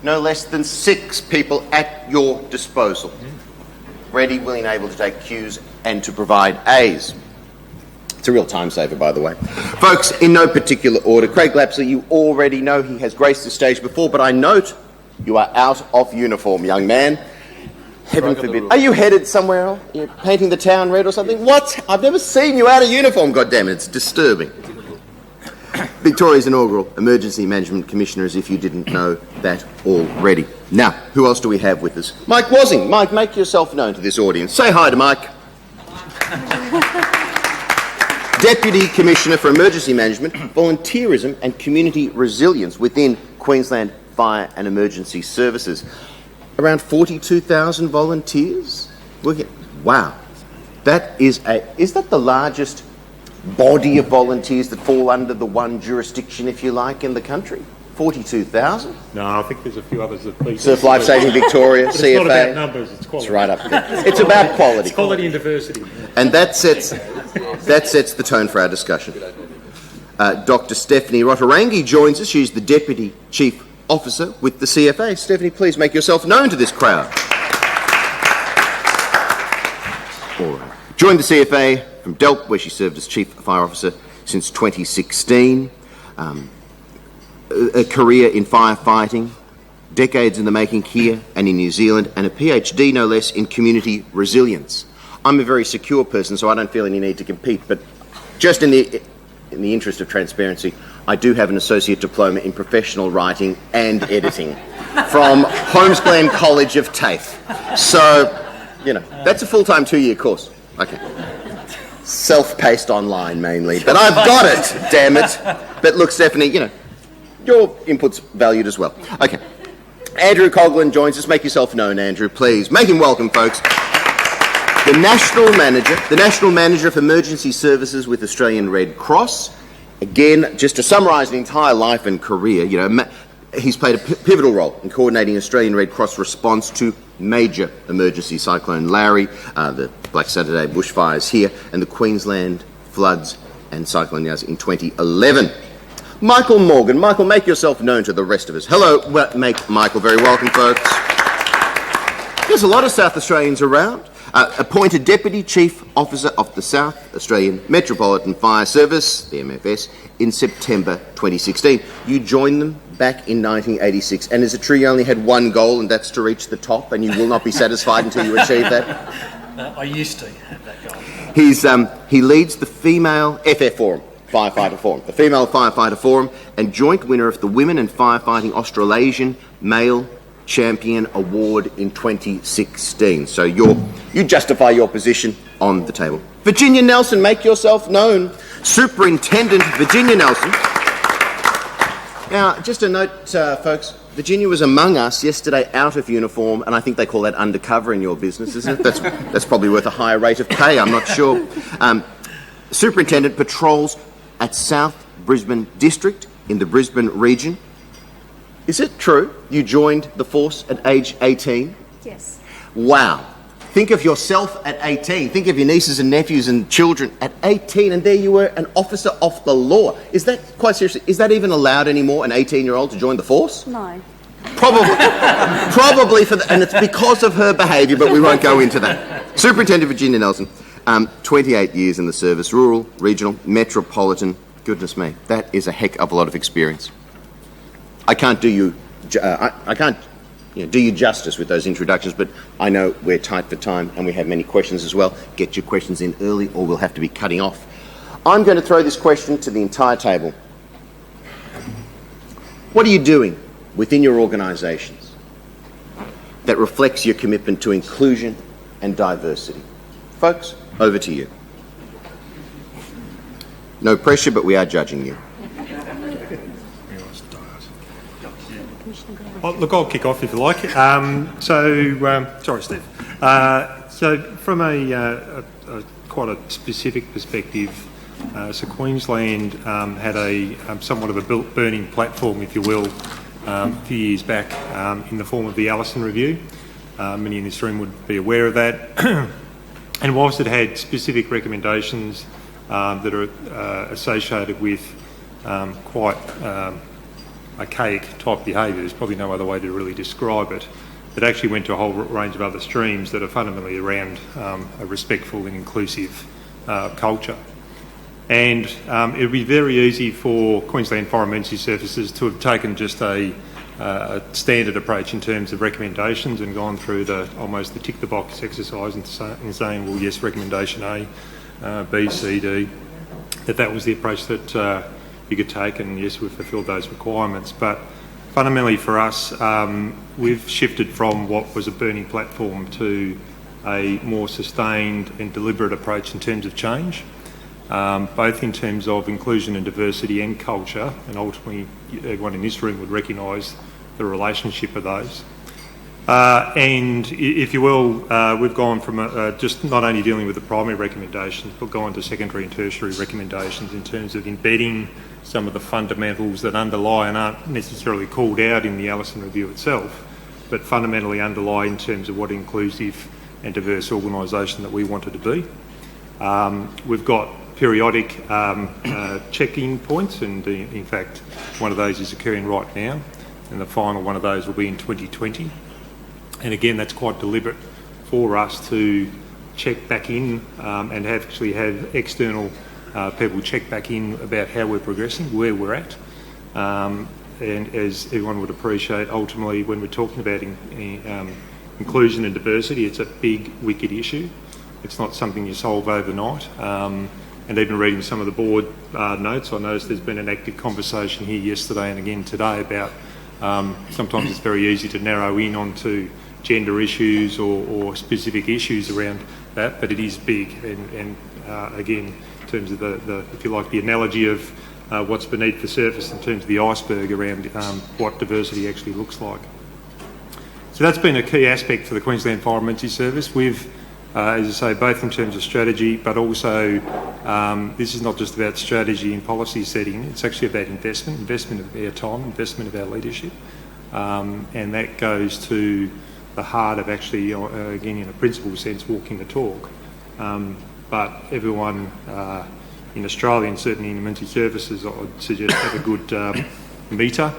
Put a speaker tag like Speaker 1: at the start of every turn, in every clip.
Speaker 1: no less than 6 people at your disposal. Ready, willing, able to take Qs and to provide As. It's a real time saver, by the way. Folks, in no particular order, Craig Lapsley, you already know he has graced the stage before, but I note you are out of uniform, young man. Heaven forbid. Are you headed somewhere else? You're painting the town red or something? What? I've never seen you out of uniform, goddammit. It's disturbing. Victoria's inaugural Emergency Management Commissioner, as if you didn't know that already. Now, who else do we have with us? Mike Wasing. Mike, make yourself known to this audience. Say hi to Mike. Deputy Commissioner for Emergency Management, Volunteerism and Community Resilience within Queensland Fire and Emergency Services. Around 42,000 volunteers? Wow. Is that the largest body of volunteers that fall under the one jurisdiction, if you like, in the country? 42,000?
Speaker 2: No, I think there's a few others that beat.
Speaker 1: Surf Life Saving Victoria, CFA.
Speaker 2: It's not about numbers, it's quality.
Speaker 1: It's right up there. It's about quality.
Speaker 2: It's quality and diversity.
Speaker 1: And that sets the tone for our discussion. Dr. Stephanie Rotarangi joins us. She's the Deputy Chief Officer with the CFA. Stephanie, please make yourself known to this crowd. All right. Joined the CFA from Delp, where she served as Chief Fire Officer since 2016. A career in firefighting, decades in the making here and in New Zealand, and a PhD, no less, in community resilience. I'm a very secure person, so I don't feel any need to compete, but just in the interest of transparency, I do have an associate diploma in professional writing and editing from Holmes Glen College of TAFE. So, you know, that's a full-time 2-year course. Okay. Self-paced online mainly, but I've got it, damn it. But look, Stephanie, you know, your input's valued as well. Okay. Andrew Coghlan joins us. Make yourself known, Andrew, please. Make him welcome, folks. The National Manager for Emergency Services with Australian Red Cross. Again, just to summarise the entire life and career, you know, he's played a pivotal role in coordinating Australian Red Cross response to major emergency Cyclone Larry, the Black Saturday bushfires here, and the Queensland floods and Cyclone Yas in 2011. Michael Morgan. Michael, make yourself known to the rest of us. Hello, make Michael very welcome, folks. There's a lot of South Australians around. Appointed Deputy Chief Officer of the South Australian Metropolitan Fire Service, the MFS, in September 2016. You joined them back in 1986, and is it true you only had one goal, and that's to reach the top, and you will not be satisfied until you achieve that?
Speaker 3: I used to have that goal.
Speaker 1: He leads the Female FF Forum, Firefighter Forum, the Female Firefighter Forum, and joint winner of the Women in Firefighting Australasian Male Champion Award in 2016. So you justify your position on the table. Virginia Nelson, make yourself known. Superintendent Virginia Nelson. Now, just a note, folks, Virginia was among us yesterday out of uniform, and I think they call that undercover in your business, isn't it? That's probably worth a higher rate of pay, I'm not sure. Superintendent patrols at South Brisbane District in the Brisbane region. Is it true you joined the force at age 18?
Speaker 4: Yes.
Speaker 1: Wow. Think of yourself at 18. Think of your nieces and nephews and children at 18, and there you were, an officer of the law. Is that, quite seriously, is that even allowed anymore, an 18-year-old to join the force?
Speaker 4: No.
Speaker 1: Probably. And it's because of her behaviour, but we won't go into that. Superintendent Virginia Nelson, 28 years in the service, rural, regional, metropolitan. Goodness me, that is a heck of a lot of experience. I can't do you justice with those introductions, but I know we're tight for time and we have many questions as well. Get your questions in early or we'll have to be cutting off. I'm going to throw this question to the entire table. What are you doing within your organisations that reflects your commitment to inclusion and diversity? Folks, over to you. No pressure, but we are judging you.
Speaker 2: Look, I'll kick off if you like. Sorry, Steve. So from a quite a specific perspective, so Queensland had a somewhat of a burning platform, if you will, a few years back in the form of the Allison Review. Many in this room would be aware of that. And whilst it had specific recommendations that are associated with quite archaic type behaviour. There's probably no other way to really describe it. It actually went to a whole range of other streams that are fundamentally around a respectful and inclusive culture. And it would be very easy for Queensland Fire Emergency Services to have taken just a standard approach in terms of recommendations and gone through almost the tick the box exercise and saying, well, yes, recommendation A, B, C, D, that was the approach that you could take, and yes, we've fulfilled those requirements. But fundamentally for us, we've shifted from what was a burning platform to a more sustained and deliberate approach in terms of change, both in terms of inclusion and diversity and culture, and ultimately everyone in this room would recognise the relationship of those. And if you will, we've gone from just not only dealing with the primary recommendations, but gone to secondary and tertiary recommendations in terms of embedding some of the fundamentals that underlie and aren't necessarily called out in the Allison Review itself, but fundamentally underlie in terms of what inclusive and diverse organisation that we wanted to be. We've got periodic check-in points, and in fact one of those is occurring right now, and the final one of those will be in 2020. And again, that's quite deliberate for us to check back in and actually have external people check back in about how we're progressing, where we're at. And as everyone would appreciate, ultimately when we're talking about inclusion and diversity, it's a big, wicked issue. It's not something you solve overnight. And even reading some of the board notes, I noticed there's been an active conversation here yesterday and again today about sometimes it's very easy to narrow in onto gender issues or specific issues around that, but it is big. And again, in terms of the if you like, the analogy of what's beneath the surface in terms of the iceberg around what diversity actually looks like. So that's been a key aspect for the Queensland Fire Emergency Service. We've, as I say, both in terms of strategy, but also this is not just about strategy and policy setting, it's actually about investment of our time, investment of our leadership, and that goes to the heart of actually, again, in a principled sense, walking the talk. But everyone in Australia, and certainly in emergency services, I would suggest have a good meter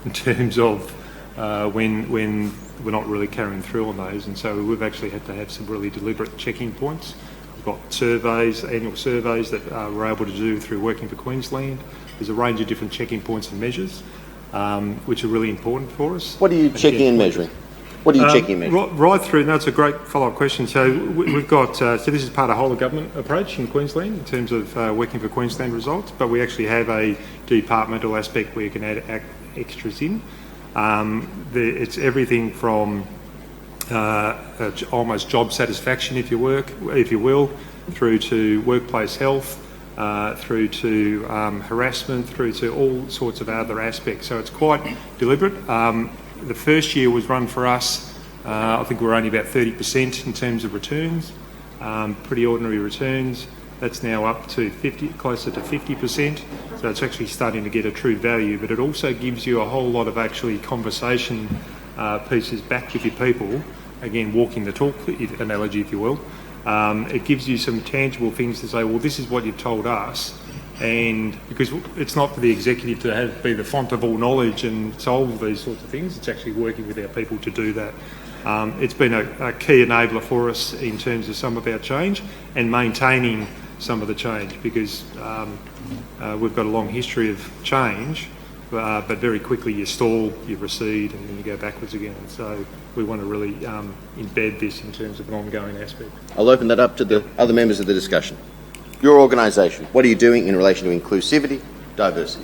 Speaker 2: in terms of when we're not really carrying through on those. And so we've actually had to have some really deliberate checking points. We've got surveys, annual surveys that we're able to do through working for Queensland. There's a range of different checking points and measures, which are really important for us.
Speaker 1: What are you checking and measuring? What are you checking and measuring?
Speaker 2: Right through, that's a great follow-up question. So we've got, so this is part of whole of government approach in Queensland in terms of working for Queensland results, but we actually have a departmental aspect where you can add extras in. It's everything from almost job satisfaction, if you will, through to workplace health, through to harassment, through to all sorts of other aspects. So it's quite deliberate. The first year was run for us, I think we're only about 30% in terms of returns, pretty ordinary returns. That's now up to closer to 50%. So it's actually starting to get a true value, but it also gives you a whole lot of actually conversation pieces back with your people. Again, walking the talk analogy, if you will. It gives you some tangible things to say, well, this is what you've told us. And because it's not for the executive to be the font of all knowledge and solve these sorts of things, it's actually working with our people to do that. It's been a key enabler for us in terms of some of our change and maintaining some of the change, because we've got a long history of change, but very quickly you stall, you recede, and then you go backwards again. And so we want to really embed this in terms of an ongoing aspect.
Speaker 1: I'll open that up to the other members of the discussion. Your organisation, what are you doing in relation to inclusivity, diversity?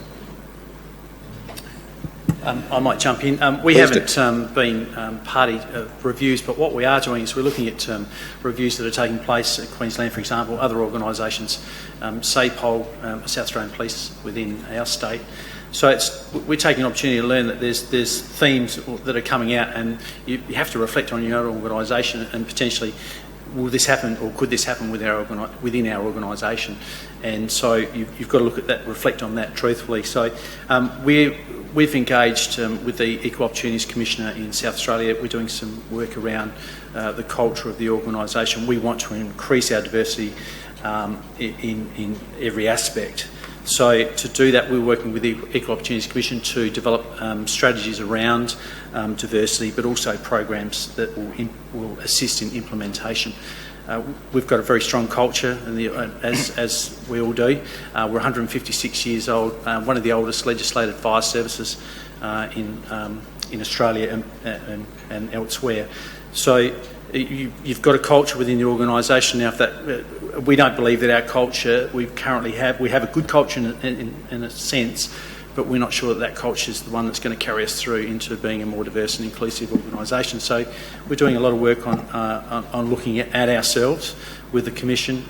Speaker 3: I might jump in. We
Speaker 1: Please
Speaker 3: haven't been party reviews, but what we are doing is we're looking at reviews that are taking place at Queensland, for example, other organisations, SAPOL, South Australian Police within our state. So we're taking an opportunity to learn that there's themes that are coming out, and you have to reflect on your own organisation and potentially, will this happen or could this happen within our organisation? And so you've got to look at that, reflect on that truthfully. So we've engaged with the Equal Opportunities Commissioner in South Australia. We're doing some work around the culture of the organisation. We want to increase our diversity in every aspect. So to do that, we're working with the Equal Opportunities Commission to develop strategies around diversity, but also programs that will assist in implementation. We've got a very strong culture, as we all do. We're 156 years old, one of the oldest legislated fire services in Australia and elsewhere. So you've got a culture within the organisation. Now, if that we don't believe that our culture we have a good culture in a sense, but we're not sure that culture is the one that's going to carry us through into being a more diverse and inclusive organisation. So we're doing a lot of work on looking at ourselves with the Commission.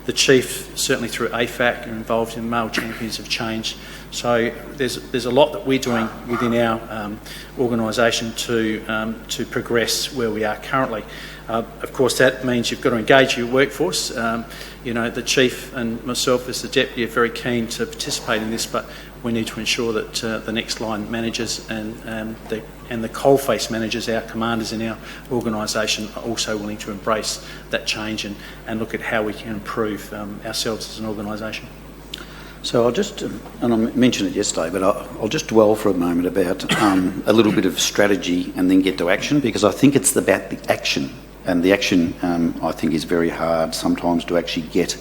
Speaker 3: The Chief, certainly through AFAC, are involved in Male Champions of Change. So there's a lot that we're doing within our organisation to progress where we are currently. Of course, that means you've got to engage your workforce. The Chief and myself as the Deputy are very keen to participate in this, but we need to ensure that the next line managers and the coalface managers, our commanders in our organisation, are also willing to embrace that change and look at how we can improve ourselves as an organisation.
Speaker 4: So I'll just, and I mentioned it yesterday, but I'll just dwell for a moment about a little bit of strategy and then get to action, because I think it's about the action. And the action, I think, is very hard sometimes to actually get.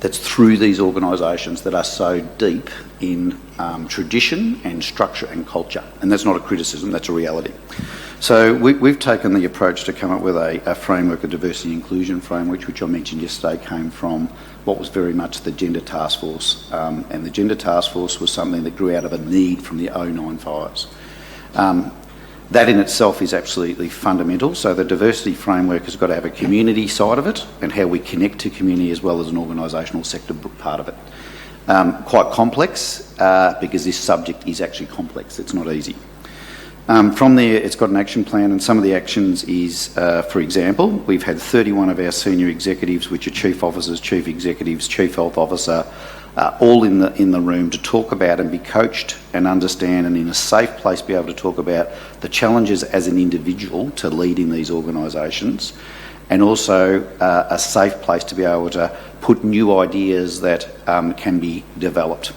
Speaker 4: That's through these organisations that are so deep in tradition and structure and culture. And that's not a criticism, that's a reality. So we've taken the approach to come up with a framework, a diversity inclusion framework, which I mentioned yesterday came from what was very much the Gender Task Force. And the Gender Task Force was something that grew out of a need from the 2009 fires. That in itself is absolutely fundamental. So the diversity framework has got to have a community side of it and how we connect to community as well as an organisational sector part of it. Quite complex because this subject is actually complex. It's not easy. From there, it's got an action plan, and some of the actions is, for example, we've had 31 of our senior executives, which are chief officers, chief executives, chief health officer, all in the room to talk about and be coached and understand, and in a safe place be able to talk about the challenges as an individual to lead in these organisations, and also a safe place to be able to put new ideas that can be developed.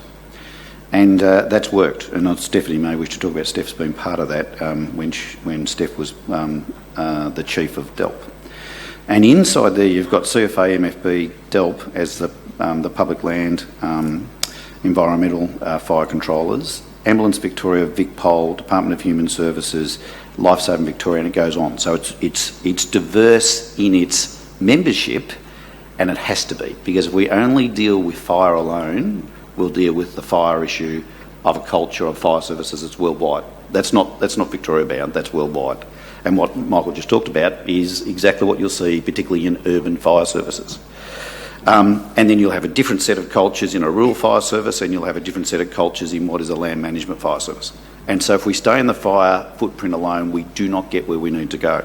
Speaker 4: And that's worked, and Stephanie may wish to talk about Steph's been part of that when Steph was the chief of DELP. And inside there you've got CFA, MFB, DELP as the public land environmental fire controllers, Ambulance Victoria, VicPol, Department of Human Services, Lifesaving Victoria, and it goes on. So it's diverse in its membership, and it has to be, because if we only deal with fire alone, we'll deal with the fire issue of a culture of fire services that's worldwide. That's not Victoria bound, that's worldwide. And what Michael just talked about is exactly what you'll see, particularly in urban fire services. And then you'll have a different set of cultures in a rural fire service, and you'll have a different set of cultures in what is a land management fire service. And so if we stay in the fire footprint alone, we do not get where we need to go.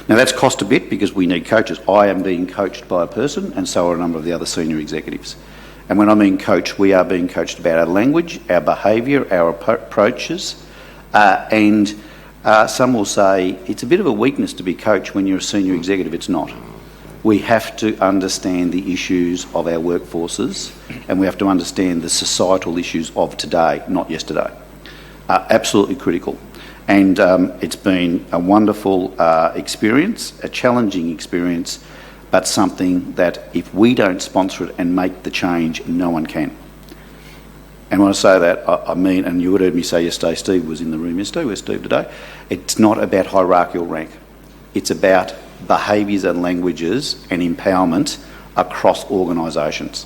Speaker 4: Now that's cost a bit because we need coaches. I am being coached by a person, and so are a number of the other senior executives. And when I mean coach, we are being coached about our language, our behaviour, our approaches, and some will say it's a bit of a weakness to be coached when you're a senior executive. It's not. We have to understand the issues of our workforces, and we have to understand the societal issues of today, not yesterday. Absolutely critical. And it's been a wonderful experience, a challenging experience, but something that if we don't sponsor it and make the change, no one can. And when I say that, I mean, and you would have heard me say yesterday, Steve was in the room yesterday, where's Steve today? It's not about hierarchical rank. It's about behaviours and languages and empowerment across organisations.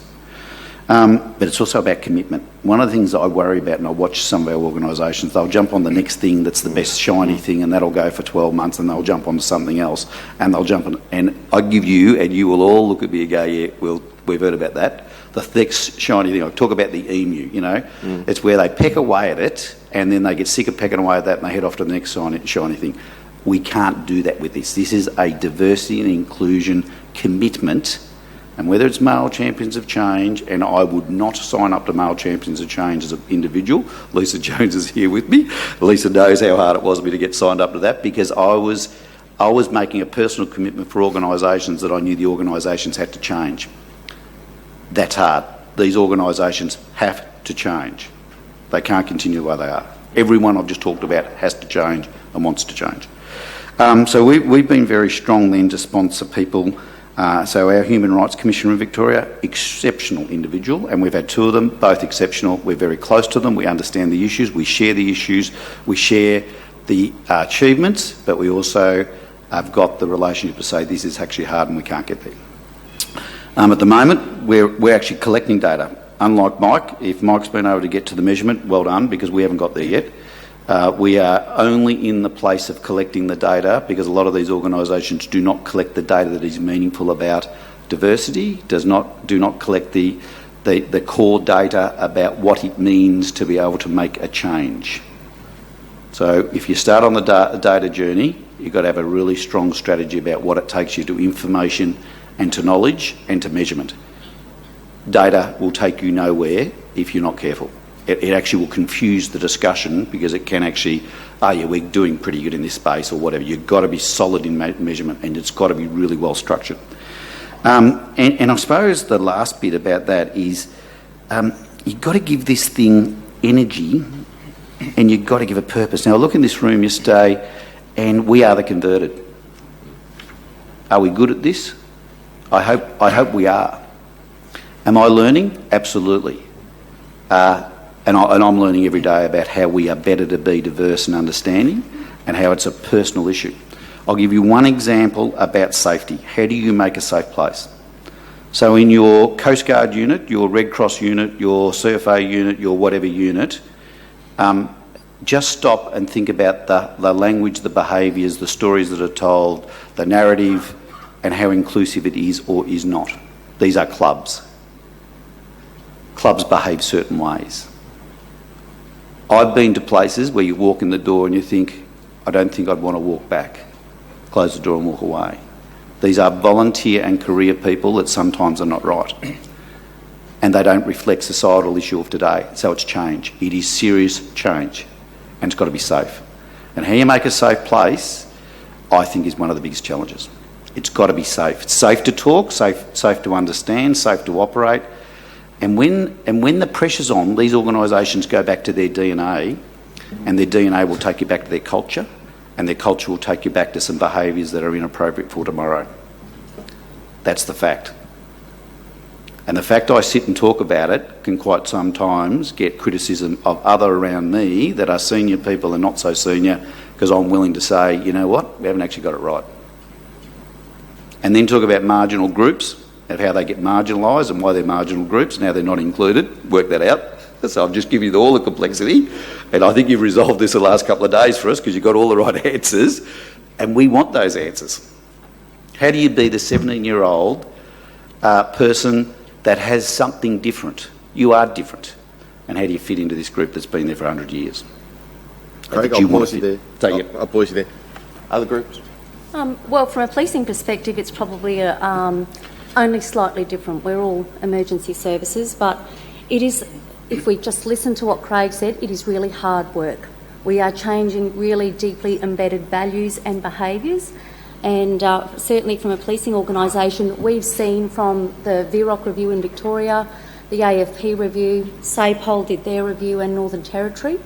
Speaker 4: But it's also about commitment. One of the things that I worry about, and I watch some of our organisations, they'll jump on the next thing that's the best shiny thing, and that'll go for 12 months, and they'll jump onto something else, and they'll jump on, and I give you, and you will all look at me and go, yeah, we've heard about that. The next shiny thing, I talk about the emu, you know. It's where they peck away at it, and then they get sick of pecking away at that, and they head off to the next shiny thing. We can't do that with this. This is a diversity and inclusion commitment. And whether it's Male Champions of Change, and I would not sign up to Male Champions of Change as an individual. Lisa Jones is here with me. Lisa knows how hard it was for me to get signed up to that, because I was making a personal commitment for organisations that I knew the organisations had to change. That's hard. these organisations have to change. They can't continue the way they are. Everyone I've just talked about has to change and wants to change. So we've been very strong then to sponsor people. So our Human Rights Commissioner in Victoria, exceptional individual, and we've had two of them, both exceptional. We're very close to them. We understand the issues. We share the issues. We share the achievements, but we also have got the relationship to say this is actually hard and we can't get there. At the moment, we're actually collecting data. Unlike Mike, if Mike's been able to get to the measurement, well done, because we haven't got there yet. We are only in the place of collecting the data because a lot of these organisations do not collect the data that is meaningful about diversity, do not collect the core data about what it means to be able to make a change. So if you start on the data journey, you've got to have a really strong strategy about what it takes you to information and to knowledge and to measurement. Data will take you nowhere if you're not careful. It actually will confuse the discussion because it can actually, oh yeah, we're doing pretty good in this space or whatever. You've got to be solid in measurement and it's got to be really well structured. And I suppose the last bit about that is you've got to give this thing energy and you've got to give it purpose. Now I look in this room yesterday and we are the converted. Are we good at this? I hope we are. Am I learning? Absolutely. And I'm learning every day about how we are better to be diverse and understanding and how it's a personal issue. I'll give you one example about safety. How do you make a safe place? So in your Coast Guard unit, your Red Cross unit, your CFA unit, your whatever unit, just stop and think about the language, the behaviours, the stories that are told, the narrative and how inclusive it is or is not. These are clubs. Clubs behave certain ways. I've been to places where you walk in the door and you think, I don't think I'd want to walk back. Close the door and walk away. These are volunteer and career people that sometimes are not right. And they don't reflect societal issue of today. So it's change. It is serious change. And it's got to be safe. And how you make a safe place, I think, is one of the biggest challenges. It's got to be safe. It's safe to talk, safe to understand, safe to operate. And when the pressure's on, these organisations go back to their DNA, and their DNA will take you back to their culture, and their culture will take you back to some behaviours that are inappropriate for tomorrow. That's the fact. And the fact I sit and talk about it can quite sometimes get criticism of other around me that are senior people and not so senior, because I'm willing to say, you know what, we haven't actually got it right. And then talk about marginal groups, of how they get marginalised and why they're marginal groups. Now they're not included. Work that out. So I've just given you all the complexity. And I think you've resolved this the last couple of days for us because you've got all the right answers. And we want those answers. How do you be the 17-year-old person that has something different? You are different. And how do you fit into this group that's been there for 100 years?
Speaker 1: Craig, I'll pause you there. I'll pause you there. Other groups?
Speaker 5: Well, from a policing perspective, it's probably only slightly different. We're all emergency services, but it is, if we just listen to what Craig said, it is really hard work. We are changing really deeply embedded values and behaviours, and certainly from a policing organisation, we've seen from the VROC review in Victoria, the AFP review, SAPOL did their review, and Northern Territory,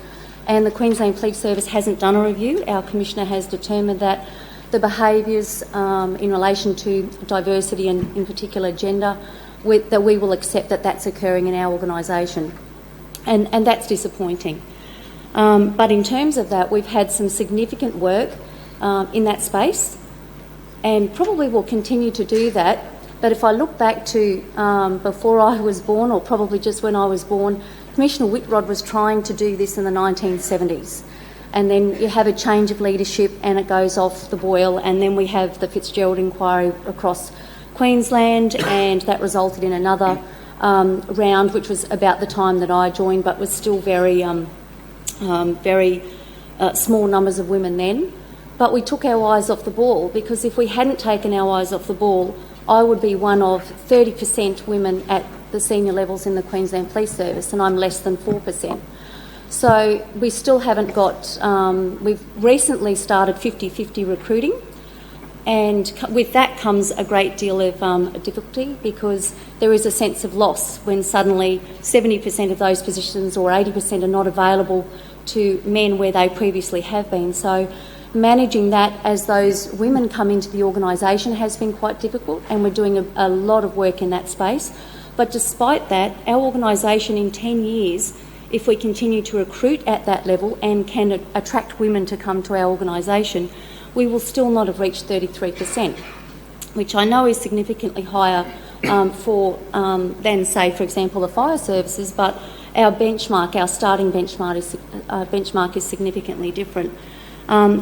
Speaker 5: and the Queensland Police Service hasn't done a review. Our Commissioner has determined that the behaviours in relation to diversity and in particular gender, that we will accept that that's occurring in our organisation. And that's disappointing. But in terms of that, we've had some significant work in that space and probably will continue to do that. But if I look back to before I was born, or probably just when I was born, Commissioner Whitrod was trying to do this in the 1970s. And then you have a change of leadership and it goes off the boil, and then we have the Fitzgerald inquiry across Queensland, and that resulted in another round, which was about the time that I joined, but was still very small numbers of women then. But we took our eyes off the ball, because if we hadn't taken our eyes off the ball, I would be one of 30% women at the senior levels in the Queensland Police Service, and I'm less than 4%. So we still haven't got, we've recently started 50-50 recruiting, And with that comes a great deal of difficulty, because there is a sense of loss when suddenly 70% of those positions or 80% are not available to men where they previously have been. So managing that as those women come into the organisation has been quite difficult, and we're doing a lot of work in that space. But despite that, our organisation in 10 years, if we continue to recruit at that level and can attract women to come to our organisation, we will still not have reached 33%, which I know is significantly higher than, say, for example, the fire services, but our benchmark, our starting benchmark is significantly different.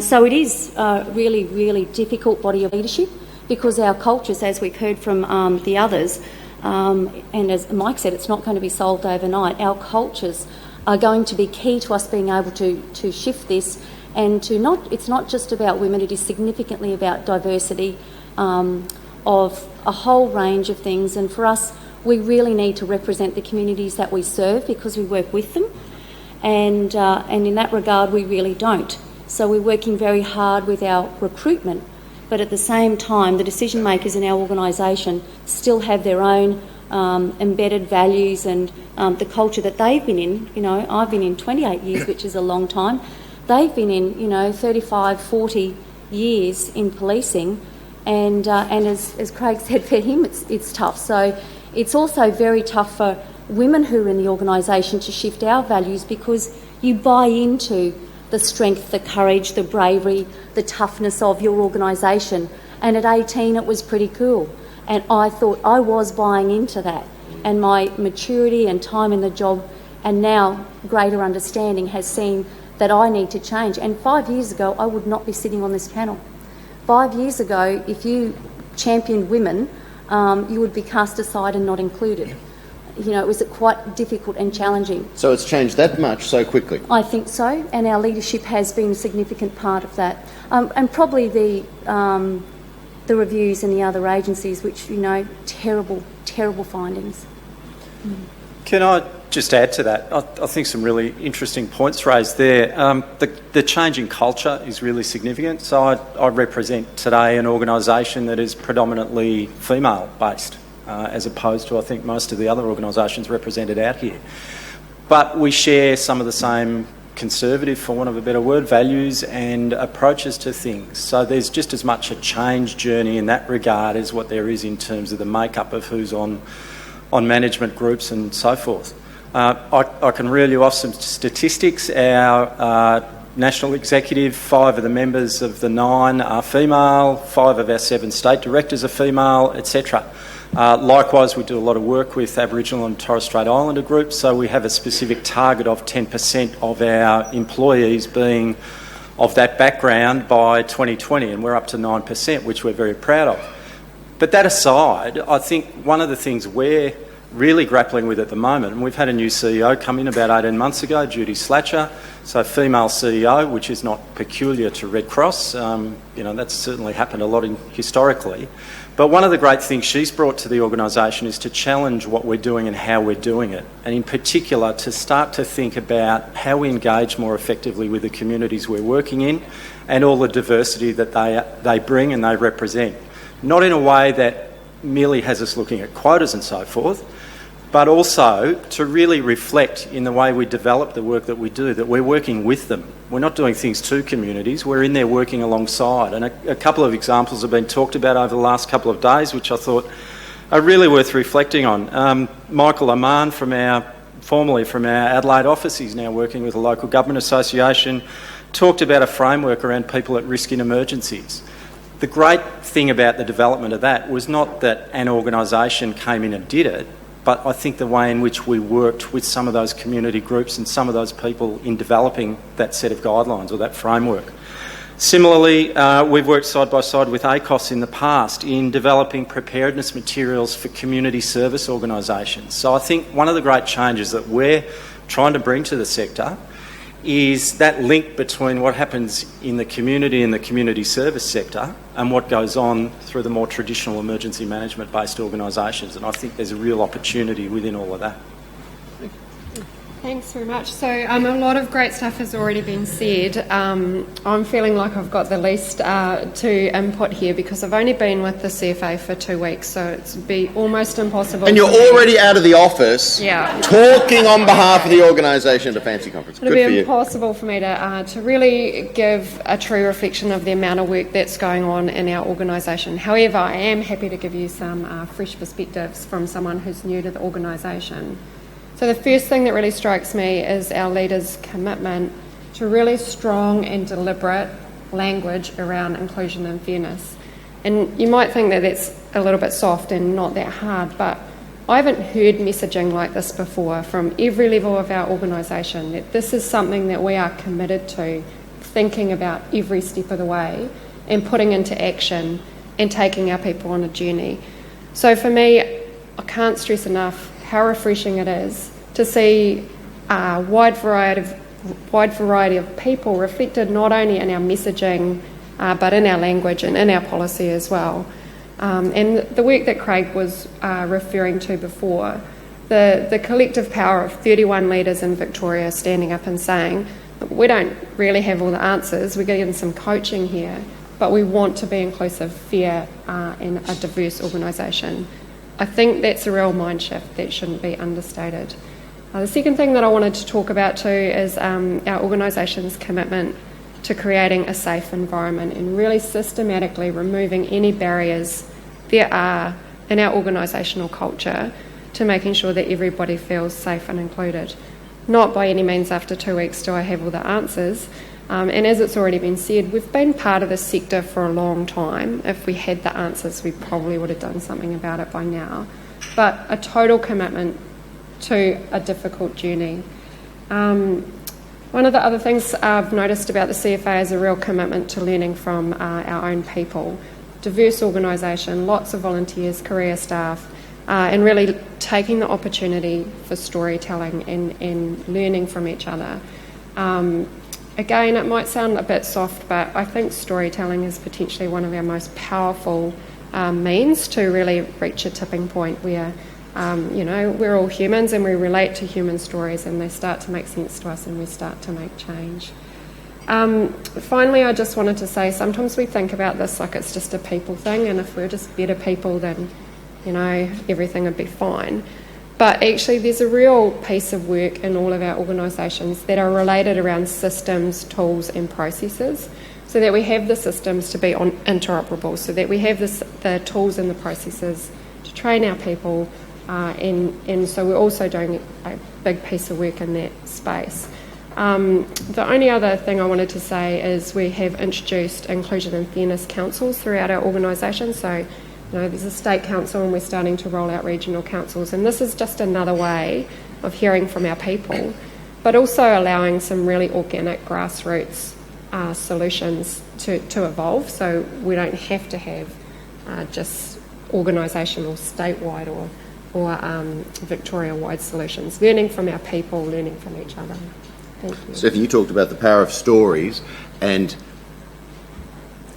Speaker 5: So it is a really, really difficult body of leadership, because our cultures, as we've heard from the others, and as Mike said, it's not going to be solved overnight. Our cultures are going to be key to us being able to shift this, and it's not just about women, it is significantly about diversity of a whole range of things. And for us, we really need to represent the communities that we serve, because we work with them, and in that regard we really don't. So we're working very hard with our recruitment, but at the same time the decision makers in our organisation still have their own embedded values and the culture that they've been in. You know, I've been in 28 years, which is a long time. They've been in, 35, 40 years in policing, and as Craig said, for him it's tough. So it's also very tough for women who are in the organisation to shift our values, because you buy into the strength, the courage, the bravery, the toughness of your organisation. And at 18 it was pretty cool, and I thought I was buying into that, and my maturity and time in the job and now greater understanding has seen that I need to change. And 5 years ago I would not be sitting on this panel. 5 years ago, if you championed women, you would be cast aside and not included. You know, it was quite difficult and challenging.
Speaker 1: So it's changed that much so quickly?
Speaker 5: I think so, and our leadership has been a significant part of that. And probably the reviews in the other agencies, which, terrible, terrible findings.
Speaker 6: Can I just add to that? I think some really interesting points raised there. The change in culture is really significant. So I represent today an organisation that is predominantly female-based, as opposed to, I think, most of the other organisations represented out here. But we share some of the same conservative, for want of a better word, values and approaches to things. So there's just as much a change journey in that regard as what there is in terms of the makeup of who's on management groups and so forth. I can reel you off some statistics. Our national executive, 5 of the members of the 9 are female, 5 of our 7 state directors are female, etc. Likewise, we do a lot of work with Aboriginal and Torres Strait Islander groups, so we have a specific target of 10% of our employees being of that background by 2020, and we're up to 9%, which we're very proud of. But that aside, I think one of the things we're really grappling with at the moment, and we've had a new CEO come in about 18 months ago, Judy Slatcher, so female CEO, which is not peculiar to Red Cross. That's certainly happened a lot historically. But one of the great things she's brought to the organisation is to challenge what we're doing and how we're doing it, and in particular to start to think about how we engage more effectively with the communities we're working in and all the diversity that they bring and they represent. Not in a way that merely has us looking at quotas and so forth, but also to really reflect in the way we develop the work that we do, that we're working with them. We're not doing things to communities, we're in there working alongside. And a couple of examples have been talked about over the last couple of days, which I thought are really worth reflecting on. Michael Aman, formerly from our Adelaide office, he's now working with a local government association, talked about a framework around people at risk in emergencies. The great thing about the development of that was not that an organisation came in and did it, but I think the way in which we worked with some of those community groups and some of those people in developing that set of guidelines or that framework. Similarly, we've worked side by side with ACOS in the past in developing preparedness materials for community service organisations. So I think one of the great changes that we're trying to bring to the sector is that link between what happens in the community and the community service sector and what goes on through the more traditional emergency management based organisations, and I think there's a real opportunity within all of that.
Speaker 7: Thanks very much. So a lot of great stuff has already been said. I'm feeling like I've got the least to input here because I've only been with the CFA for 2 weeks, so it's be almost impossible.
Speaker 1: And you're already out of the office,
Speaker 7: yeah,
Speaker 1: talking on behalf of the organisation at a fancy conference.
Speaker 7: It'll be impossible for me to really give a true reflection of the amount of work that's going on in our organisation. However, I am happy to give you some fresh perspectives from someone who's new to the organisation. So the first thing that really strikes me is our leaders' commitment to really strong and deliberate language around inclusion and fairness. And you might think that that's a little bit soft and not that hard, but I haven't heard messaging like this before from every level of our organisation, that this is something that we are committed to, thinking about every step of the way and putting into action and taking our people on a journey. So for me, I can't stress enough how refreshing it is to see a wide variety of people reflected not only in our messaging but in our language and in our policy as well. And the work that Craig was referring to before, the collective power of 31 leaders in Victoria standing up and saying, we don't really have all the answers, we're getting some coaching here, but we want to be inclusive, fair and a diverse organisation. I think that's a real mind shift that shouldn't be understated. The second thing that I wanted to talk about too is our organisation's commitment to creating a safe environment and really systematically removing any barriers there are in our organisational culture to making sure that everybody feels safe and included. Not by any means after 2 weeks do I have all the answers. And as it's already been said, we've been part of this sector for a long time. If we had the answers, we probably would have done something about it by now. But a total commitment to a difficult journey. One of the other things I've noticed about the CFA is a real commitment to learning from our own people. Diverse organisation, lots of volunteers, career staff, and really taking the opportunity for storytelling and learning from each other. Again, it might sound a bit soft, but I think storytelling is potentially one of our most powerful means to really reach a tipping point where, we're all humans and we relate to human stories and they start to make sense to us and we start to make change. Finally, I just wanted to say sometimes we think about this like it's just a people thing, and if we're just better people, then, everything would be fine. But actually there's a real piece of work in all of our organisations that are related around systems, tools and processes, so that we have the systems to be interoperable, so that we have the tools and the processes to train our people, and so we're also doing a big piece of work in that space. The only other thing I wanted to say is we have introduced inclusion and fairness councils throughout our organisation. So there's a state council and we're starting to roll out regional councils, and this is just another way of hearing from our people, but also allowing some really organic grassroots solutions to evolve, so we don't have to have just organisational statewide or Victoria-wide solutions. Learning from our people, learning from each other. Thank you.
Speaker 1: Stephanie, you talked about the power of stories, and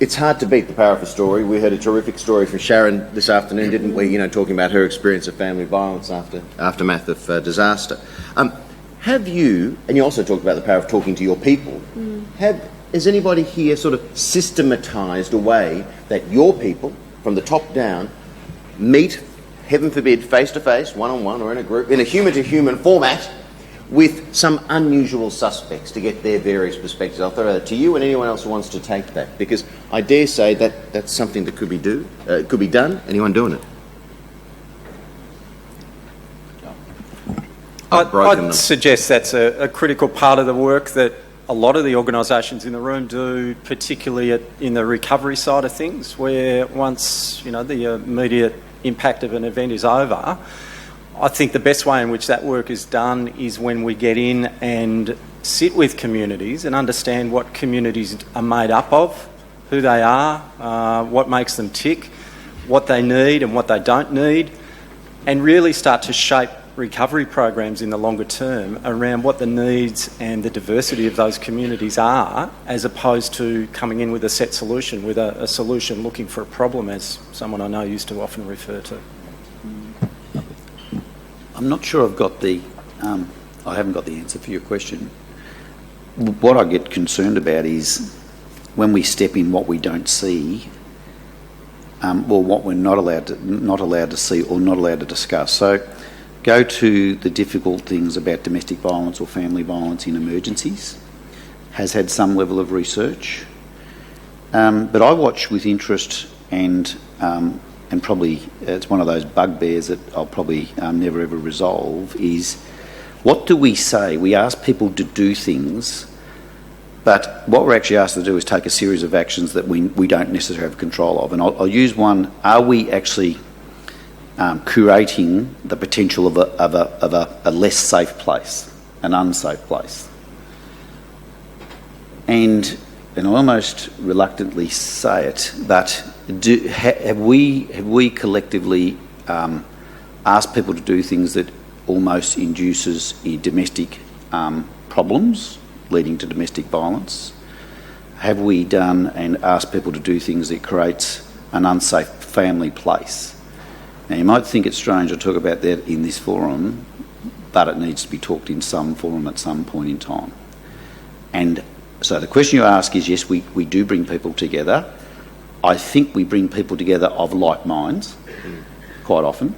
Speaker 1: it's hard to beat the power of a story. We heard a terrific story from Sharon this afternoon, didn't we? Talking about her experience of family violence aftermath of disaster. Have you, and you also talked about the power of talking to your people, has anybody here sort of systematised a way that your people, from the top down, meet, heaven forbid, face-to-face, one-on-one or in a group, in a human-to-human format, with some unusual suspects to get their various perspectives? I'll throw that to you and anyone else who wants to take that, because I dare say that that's something that could be done. Anyone doing it?
Speaker 6: I'd suggest that's a critical part of the work that a lot of the organisations in the room do, particularly in the recovery side of things, where once the immediate impact of an event is over, I think the best way in which that work is done is when we get in and sit with communities and understand what communities are made up of, who they are, what makes them tick, what they need and what they don't need, and really start to shape recovery programs in the longer term around what the needs and the diversity of those communities are, as opposed to coming in with a set solution, with a solution looking for a problem, as someone I know used to often refer to.
Speaker 4: I'm not sure I've got the I haven't got the answer for your question. What I get concerned about is when we step in what we don't see, or what we're not allowed to see or not allowed to discuss. So, go to the difficult things about domestic violence or family violence in emergencies. Has had some level of research, but I watch with interest and probably it's one of those bugbears that I'll probably never ever resolve, is what do we say? We ask people to do things, but what we're actually asked to do is take a series of actions that we don't necessarily have control of. And I'll use one. Are we actually curating the potential of a less safe place, an unsafe place? And I almost reluctantly say it, but have we collectively asked people to do things that almost induces domestic problems leading to domestic violence? Have we done and asked people to do things that creates an unsafe family place? Now, you might think it's strange to talk about that in this forum, but it needs to be talked in some forum at some point in time. And so the question you ask is, yes, we do bring people together. I think we bring people together of like minds quite often,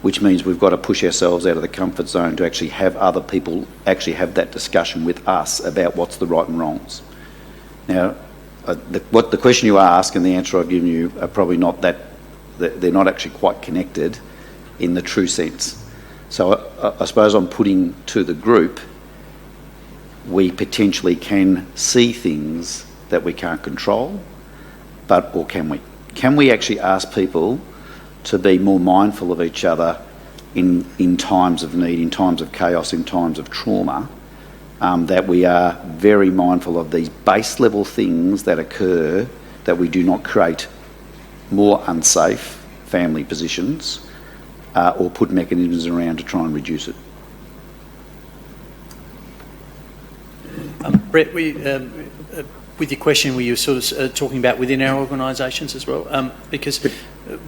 Speaker 4: which means we've got to push ourselves out of the comfort zone to actually have other people actually have that discussion with us about what's the right and wrongs. Now, the question you ask and the answer I've given you are probably not that, they're not actually quite connected in the true sense. So I suppose I'm putting to the group, we potentially can see things that we can't control, or can we? Can we actually ask people to be more mindful of each other in times of need, in times of chaos, in times of trauma, that we are very mindful of these base level things that occur, that we do not create more unsafe family positions or put mechanisms around to try and reduce it.
Speaker 3: Brett, with your question, were you sort of talking about within our organisations as well? Because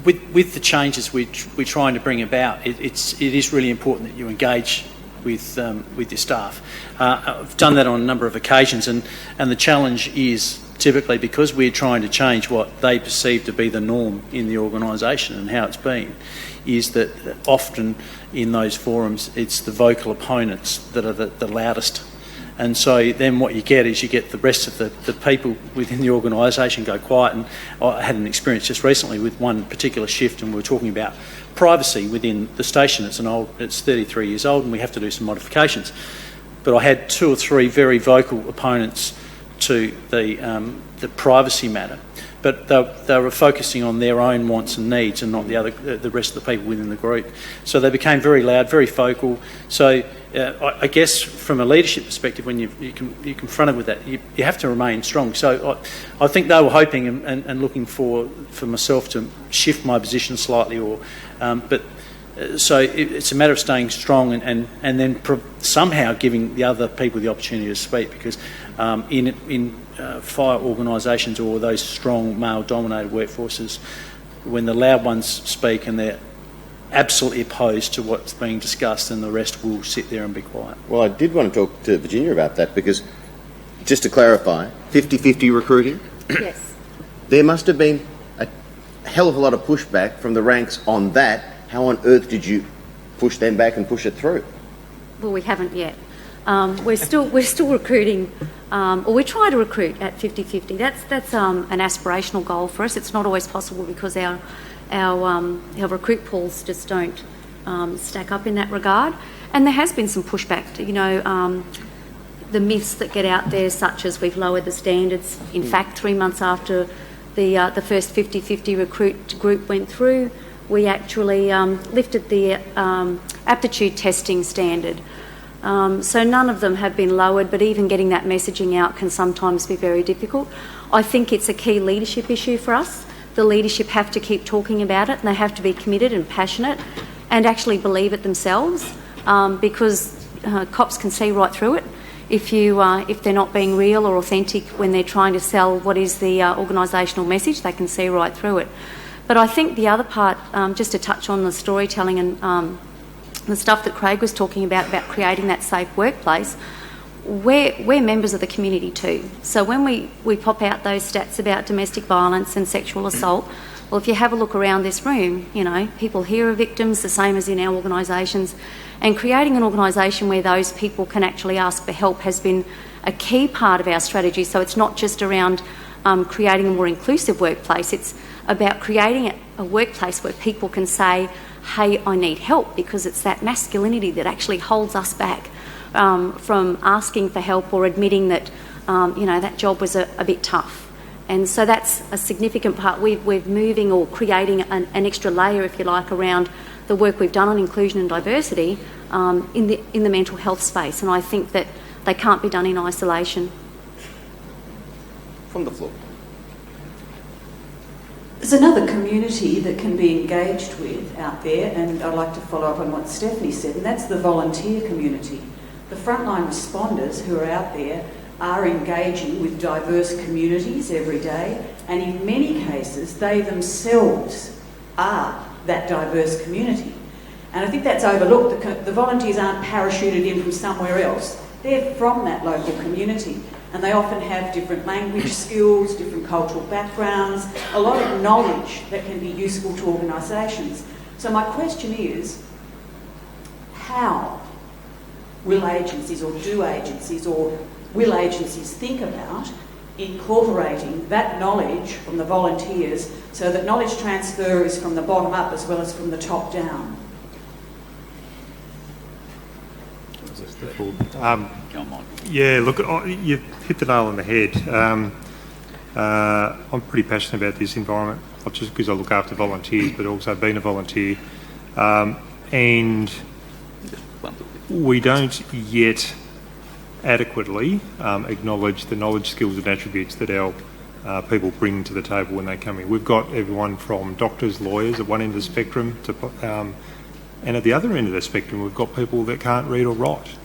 Speaker 3: with the changes we're trying to bring about, it is really important that you engage with your staff. I've done that on a number of occasions, and the challenge is typically because we're trying to change what they perceive to be the norm in the organisation and how it's been, is that often in those forums it's the vocal opponents that are the loudest. And so then what you get is you get the rest of the people within the organisation go quiet. And I had an experience just recently with one particular shift, and we were talking about privacy within the station. It's 33 years old, and we have to do some modifications. But I had 2 or 3 very vocal opponents to the privacy matter. But they were focusing on their own wants and needs and not the rest of the people within the group. So they became very loud, very vocal. So I guess from a leadership perspective, when you're confronted with that, you have to remain strong. So I think they were hoping and looking for myself to shift my position slightly, so it's a matter of staying strong and then somehow giving the other people the opportunity to speak, because in fire organisations or those strong male-dominated workforces, when the loud ones speak and they're absolutely opposed to what's being discussed, and the rest will sit there and be quiet.
Speaker 1: Well, I did want to talk to Virginia about that, because just to clarify, 50-50 recruiting?
Speaker 5: Yes.
Speaker 1: There must have been a hell of a lot of pushback from the ranks on that. How on earth did you push them back and push it through?
Speaker 5: Well, we haven't yet. We're still recruiting, or we try to recruit at 50-50. That's an aspirational goal for us. It's not always possible because our recruit pools just don't stack up in that regard. And there has been some pushback. The myths that get out there, such as we've lowered the standards. In fact, 3 months after the first 50-50 recruit group went through, we actually lifted the aptitude testing standard. So none of them have been lowered, but even getting that messaging out can sometimes be very difficult. I think it's a key leadership issue for us. The leadership have to keep talking about it, and they have to be committed and passionate and actually believe it themselves, because cops can see right through it if they're not being real or authentic when they're trying to sell what is the organisational message. They can see right through it. But I think the other part, just to touch on the storytelling and the stuff that Craig was talking about creating that safe workplace, we're members of the community too. So when we pop out those stats about domestic violence and sexual assault, well, if you have a look around this room, you know, people here are victims, the same as in our organisations, and creating an organisation where those people can actually ask for help has been a key part of our strategy. So it's not just around creating a more inclusive workplace, it's about creating a workplace where people can say, hey, I need help, because it's that masculinity that actually holds us back from asking for help or admitting that, you know, that job was a bit tough. And so that's a significant part. We're moving or creating an extra layer, if you like, around the work we've done on inclusion and diversity in the mental health space. And I think that they can't be done in isolation.
Speaker 1: From the floor.
Speaker 8: There's another community that can be engaged with out there, and I'd like to follow up on what Stephanie said, and that's the volunteer community. The frontline responders who are out there are engaging with diverse communities every day, and in many cases they themselves are that diverse community. And I think that's overlooked. The volunteers aren't parachuted in from somewhere else. They're from that local community, and they often have different language skills, different cultural backgrounds, a lot of knowledge that can be useful to organisations. So my question is, how will agencies think about incorporating that knowledge from the volunteers so that knowledge transfer is from the bottom up as well as from the top down?
Speaker 2: Yeah, look, you hit the nail on the head. I'm pretty passionate about this environment, not just because I look after volunteers, but also being a volunteer. And we don't yet adequately acknowledge the knowledge, skills and attributes that our people bring to the table when they come in. We've got everyone from doctors, lawyers at one end of the spectrum, to, and at the other end of the spectrum we've got people that can't read or write.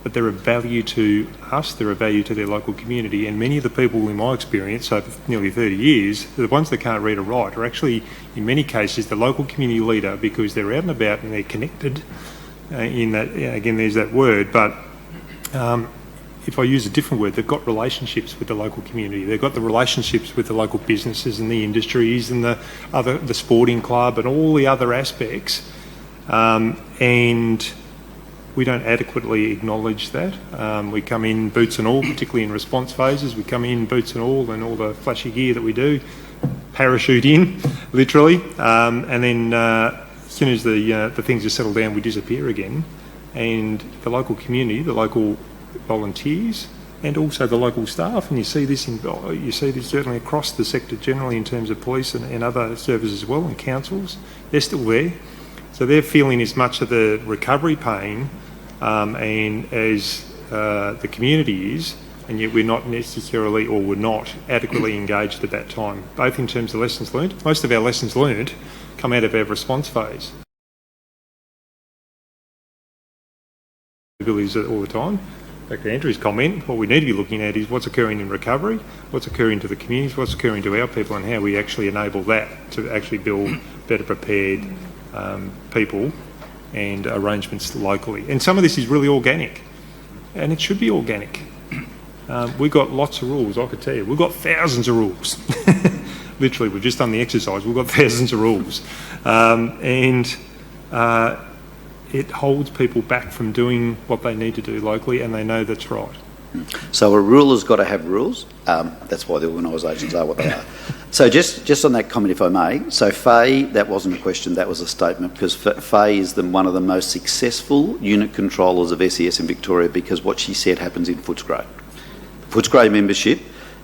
Speaker 2: But they're of value to us, they're of value to their local community, and many of the people in my experience over nearly 30 years, the ones that can't read or write are actually in many cases the local community leader, because they're out and about and they're connected in that, again there's that word, but if I use a different word, they've got relationships with the local community, they've got the relationships with the local businesses and the industries and the sporting club and all the other aspects, and we don't adequately acknowledge that. We come in boots and all, particularly in response phases. We come in boots and all the flashy gear that we do, parachute in, literally, and then as soon as the things are settled down, we disappear again. And the local community, the local volunteers, and also the local staff, and you see this certainly across the sector generally in terms of police and other services as well, and councils, they're still there. So they're feeling as much of the recovery pain and as the community is, and yet we're not necessarily, or we're not adequately engaged at that time, both in terms of lessons learned. Most of our lessons learned come out of our response phase. All the time. Back to Andrew's comment, what we need to be looking at is what's occurring in recovery, what's occurring to the communities, what's occurring to our people, and how we actually enable that to actually build better prepared people and arrangements locally. And some of this is really organic, and it should be organic. We've got lots of rules, I could tell you. We've got thousands of rules. Literally, we've just done the exercise. We've got thousands of rules. It holds people back from doing what they need to do locally, and they know that's right.
Speaker 4: So a rule has got to have rules. That's why the organisations are what they are. So just on that comment, if I may. So Faye, that wasn't a question, that was a statement, because Faye is one of the most successful unit controllers of SES in Victoria, because what she said happens in Footscray. Footscray membership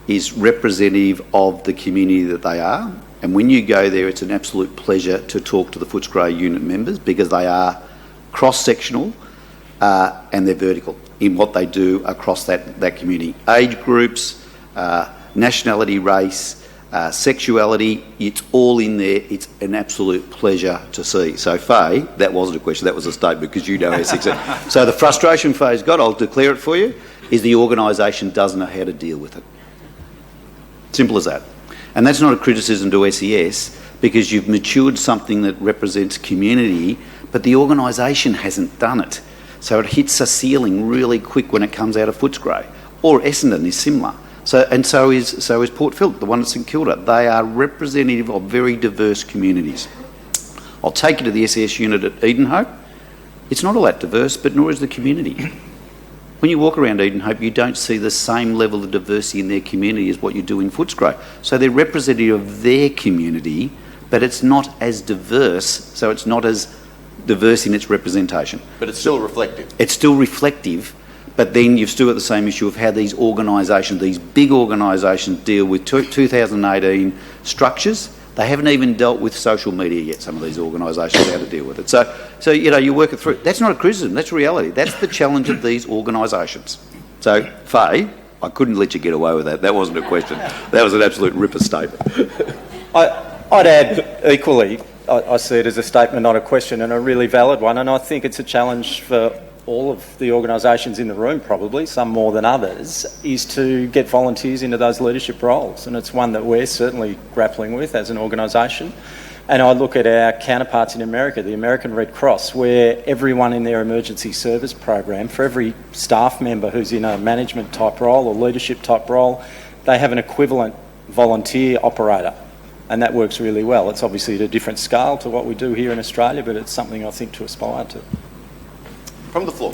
Speaker 4: is representative of the community that they are, and when you go there, it's an absolute pleasure to talk to the Footscray unit members, because they are cross-sectional and they're vertical in what they do across that community. Age groups, nationality, race, sexuality, it's all in there. It's an absolute pleasure to see. So Faye, that wasn't a question, that was a statement, because you know how success. So the frustration Faye's got, I'll declare it for you, is the organisation doesn't know how to deal with it. Simple as that. And that's not a criticism to SES, because you've matured something that represents community, but the organisation hasn't done it. So it hits a ceiling really quick when it comes out of Footscray. Or Essendon is similar. So is Port Phillip, the one at St Kilda. They are representative of very diverse communities. I'll take you to the SAS unit at Edenhope. It's not all that diverse, but nor is the community. When you walk around Edenhope, you don't see the same level of diversity in their community as what you do in Footscray. So they're representative of their community, but it's not as diverse, so it's not as diverse in its representation.
Speaker 1: But it's still reflective.
Speaker 4: It's still reflective, but then you've still got the same issue of how these organisations, these big organisations, deal with 2018 structures. They haven't even dealt with social media yet, some of these organisations, how to deal with it. So you work it through. That's not a criticism, that's reality. That's the challenge of these organisations. So, Faye, I couldn't let you get away with that. That wasn't a question. That was an absolute ripper statement.
Speaker 6: I'd add equally, I see it as a statement, not a question, and a really valid one, and I think it's a challenge for all of the organisations in the room, probably, some more than others, is to get volunteers into those leadership roles, and it's one that we're certainly grappling with as an organisation. And I look at our counterparts in America, the American Red Cross, where everyone in their emergency service program, for every staff member who's in a management type role or leadership type role, they have an equivalent volunteer operator. And that works really well. It's obviously at a different scale to what we do here in Australia, but it's something I think to aspire to.
Speaker 1: From the floor.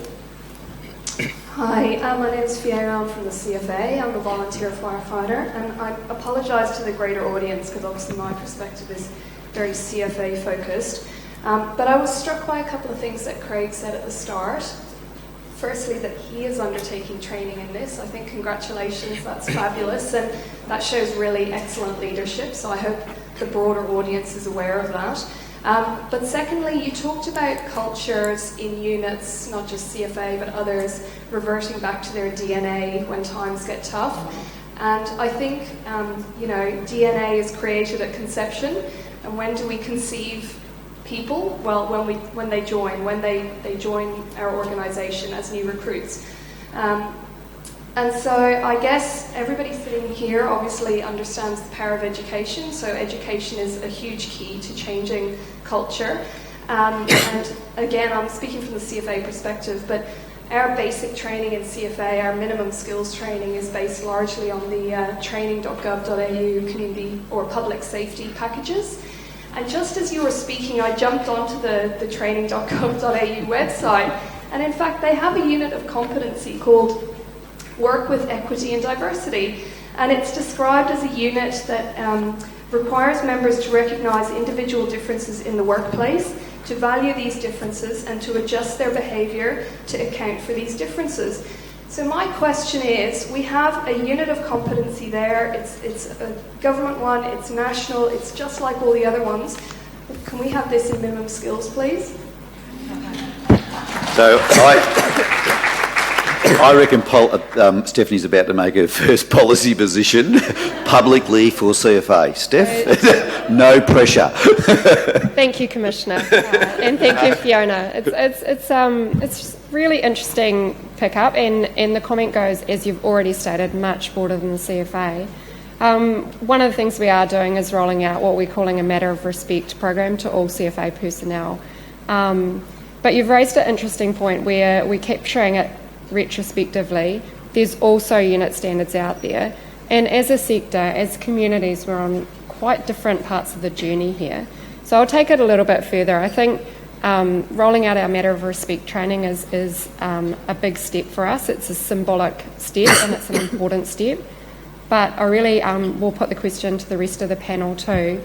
Speaker 9: Hi, my name is Fiona. I'm from the CFA. I'm a volunteer firefighter, and I apologise to the greater audience because obviously my perspective is very CFA focused. But I was struck by a couple of things that Craig said at the start. Firstly, that he is undertaking training in this. I think congratulations, that's fabulous, and that shows really excellent leadership, so I hope the broader audience is aware of that. But secondly, you talked about cultures in units, not just CFA, but others, reverting back to their DNA when times get tough. And I think, DNA is created at conception, and when do we conceive people? Well, when they join our organisation as new recruits. And so I guess everybody sitting here obviously understands the power of education, so education is a huge key to changing culture. And again, I'm speaking from the CFA perspective, but our basic training in CFA, our minimum skills training, is based largely on the training.gov.au community or public safety packages. And just as you were speaking, I jumped onto the training.gov.au website, and in fact they have a unit of competency called Work with Equity and Diversity, and it's described as a unit that requires members to recognise individual differences in the workplace, to value these differences and to adjust their behaviour to account for these differences. So my question is, we have a unit of competency there, it's a government one, it's national, it's just like all the other ones. Can we have this in minimum skills, please?
Speaker 4: So I reckon Stephanie's about to make her first policy position publicly for CFA. Steph, no pressure.
Speaker 7: Thank you, Commissioner, and thank you, Fiona. It's really interesting pickup, and the comment goes, as you've already stated, much broader than the CFA. One of the things we are doing is rolling out what we're calling a Matter of Respect program to all CFA personnel. But you've raised an interesting point where we're capturing it retrospectively. There's also unit standards out there, and as a sector, as communities, we're on quite different parts of the journey here. So I'll take it a little bit further. I think rolling out our Matter of Respect training is a big step for us. It's a symbolic step and it's an important step, but I really will put the question to the rest of the panel too.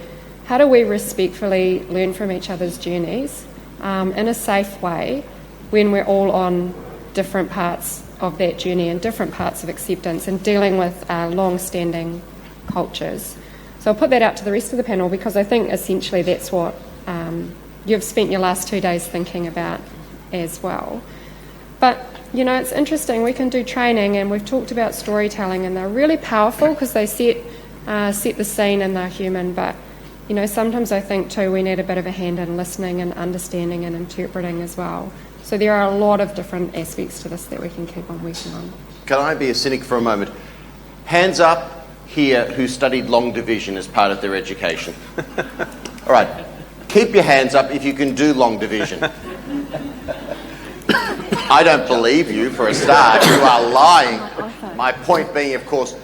Speaker 7: How do we respectfully learn from each other's journeys in a safe way when we're all on different parts of that journey and different parts of acceptance and dealing with long-standing cultures? So I'll put that out to the rest of the panel because I think essentially that's what you've spent your last 2 days thinking about as well. But, it's interesting, we can do training and we've talked about storytelling and they're really powerful because they set the scene and they're human, but, sometimes I think too we need a bit of a hand in listening and understanding and interpreting as well. So there are a lot of different aspects to this that we can keep on working on.
Speaker 1: Can I be a cynic for a moment? Hands up here who studied long division as part of their education. All right. Keep your hands up if you can do long division. I don't believe you, for a start. You are lying. My point being, of course,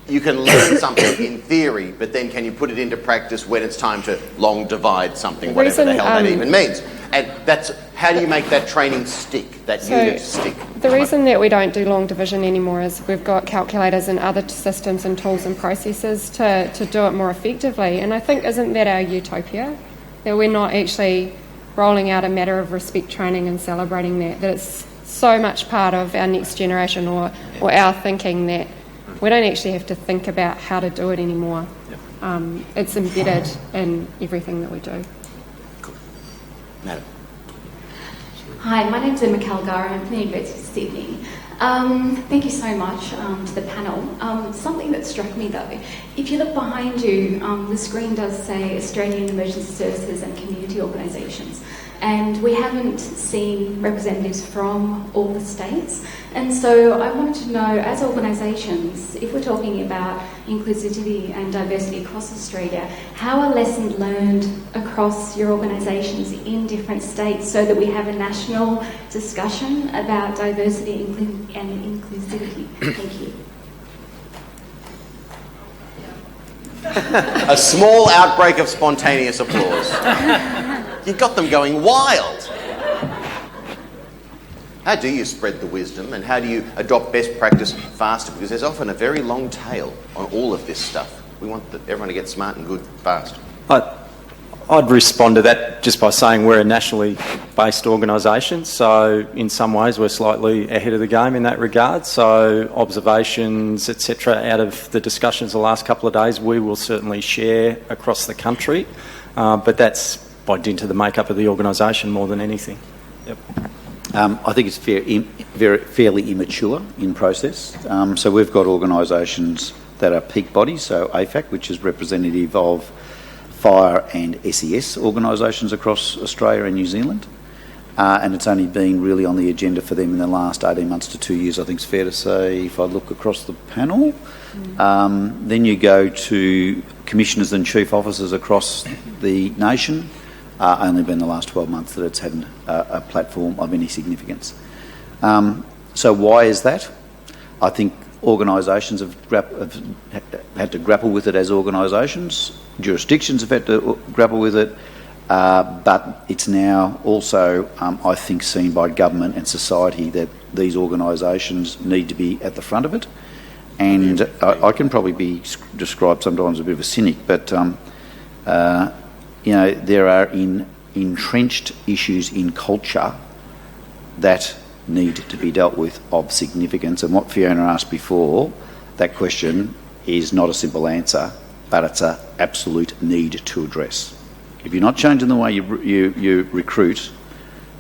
Speaker 1: you can learn something in theory, but then can you put it into practice when it's time to long divide something, whatever the hell that even means? And that's, how do you make that training stick, that unit stick?
Speaker 7: The reason that we don't do long division anymore is we've got calculators and other systems and tools and processes to do it more effectively. And I think, isn't that our utopia? That we're not actually rolling out a matter of respect training and celebrating that it's so much part of our next generation or our thinking that we don't actually have to think about how to do it anymore. Yep. It's embedded in everything that we do.
Speaker 1: Cool. Madam.
Speaker 10: Hi, my name's Emma Calgara. I'm from the University of Sydney. Thank you so much to the panel. Something that struck me though, if you look behind you, the screen does say Australian Emergency Services and Community Organisations. And we haven't seen representatives from all the states. And so I wanted to know, as organisations, if we're talking about inclusivity and diversity across Australia, how are lessons learned across your organisations in different states so that we have a national discussion about diversity and inclusivity? Thank you.
Speaker 1: A small outbreak of spontaneous applause. You got them going wild. How do you spread the wisdom and how do you adopt best practice faster? Because there's often a very long tail on all of this stuff. We want everyone to get smart and good fast.
Speaker 6: I'd respond to that just by saying we're a nationally based organisation, so in some ways we're slightly ahead of the game in that regard. So observations, etc., out of the discussions the last couple of days, we will certainly share across the country, but that's by dint of the makeup of the organisation more than anything. Yep.
Speaker 4: I think it's fairly immature in process. So we've got organisations that are peak bodies, so AFAC, which is representative of fire and SES organisations across Australia and New Zealand. And it's only been really on the agenda for them in the last 18 months to 2 years, I think it's fair to say, if I look across the panel. Then you go to commissioners and chief officers across the nation. Only been the last 12 months that it's had a platform of any significance. So why is that? I think organisations have had to grapple with it as organisations. Jurisdictions have had to grapple with it. But it's now also, I think, seen by government and society that these organisations need to be at the front of it. And I can probably be described sometimes a bit of a cynic, but you know, there are entrenched issues in culture that need to be dealt with of significance. And what Fiona asked before, that question is not a simple answer, but it's an absolute need to address. If you're not changing the way you recruit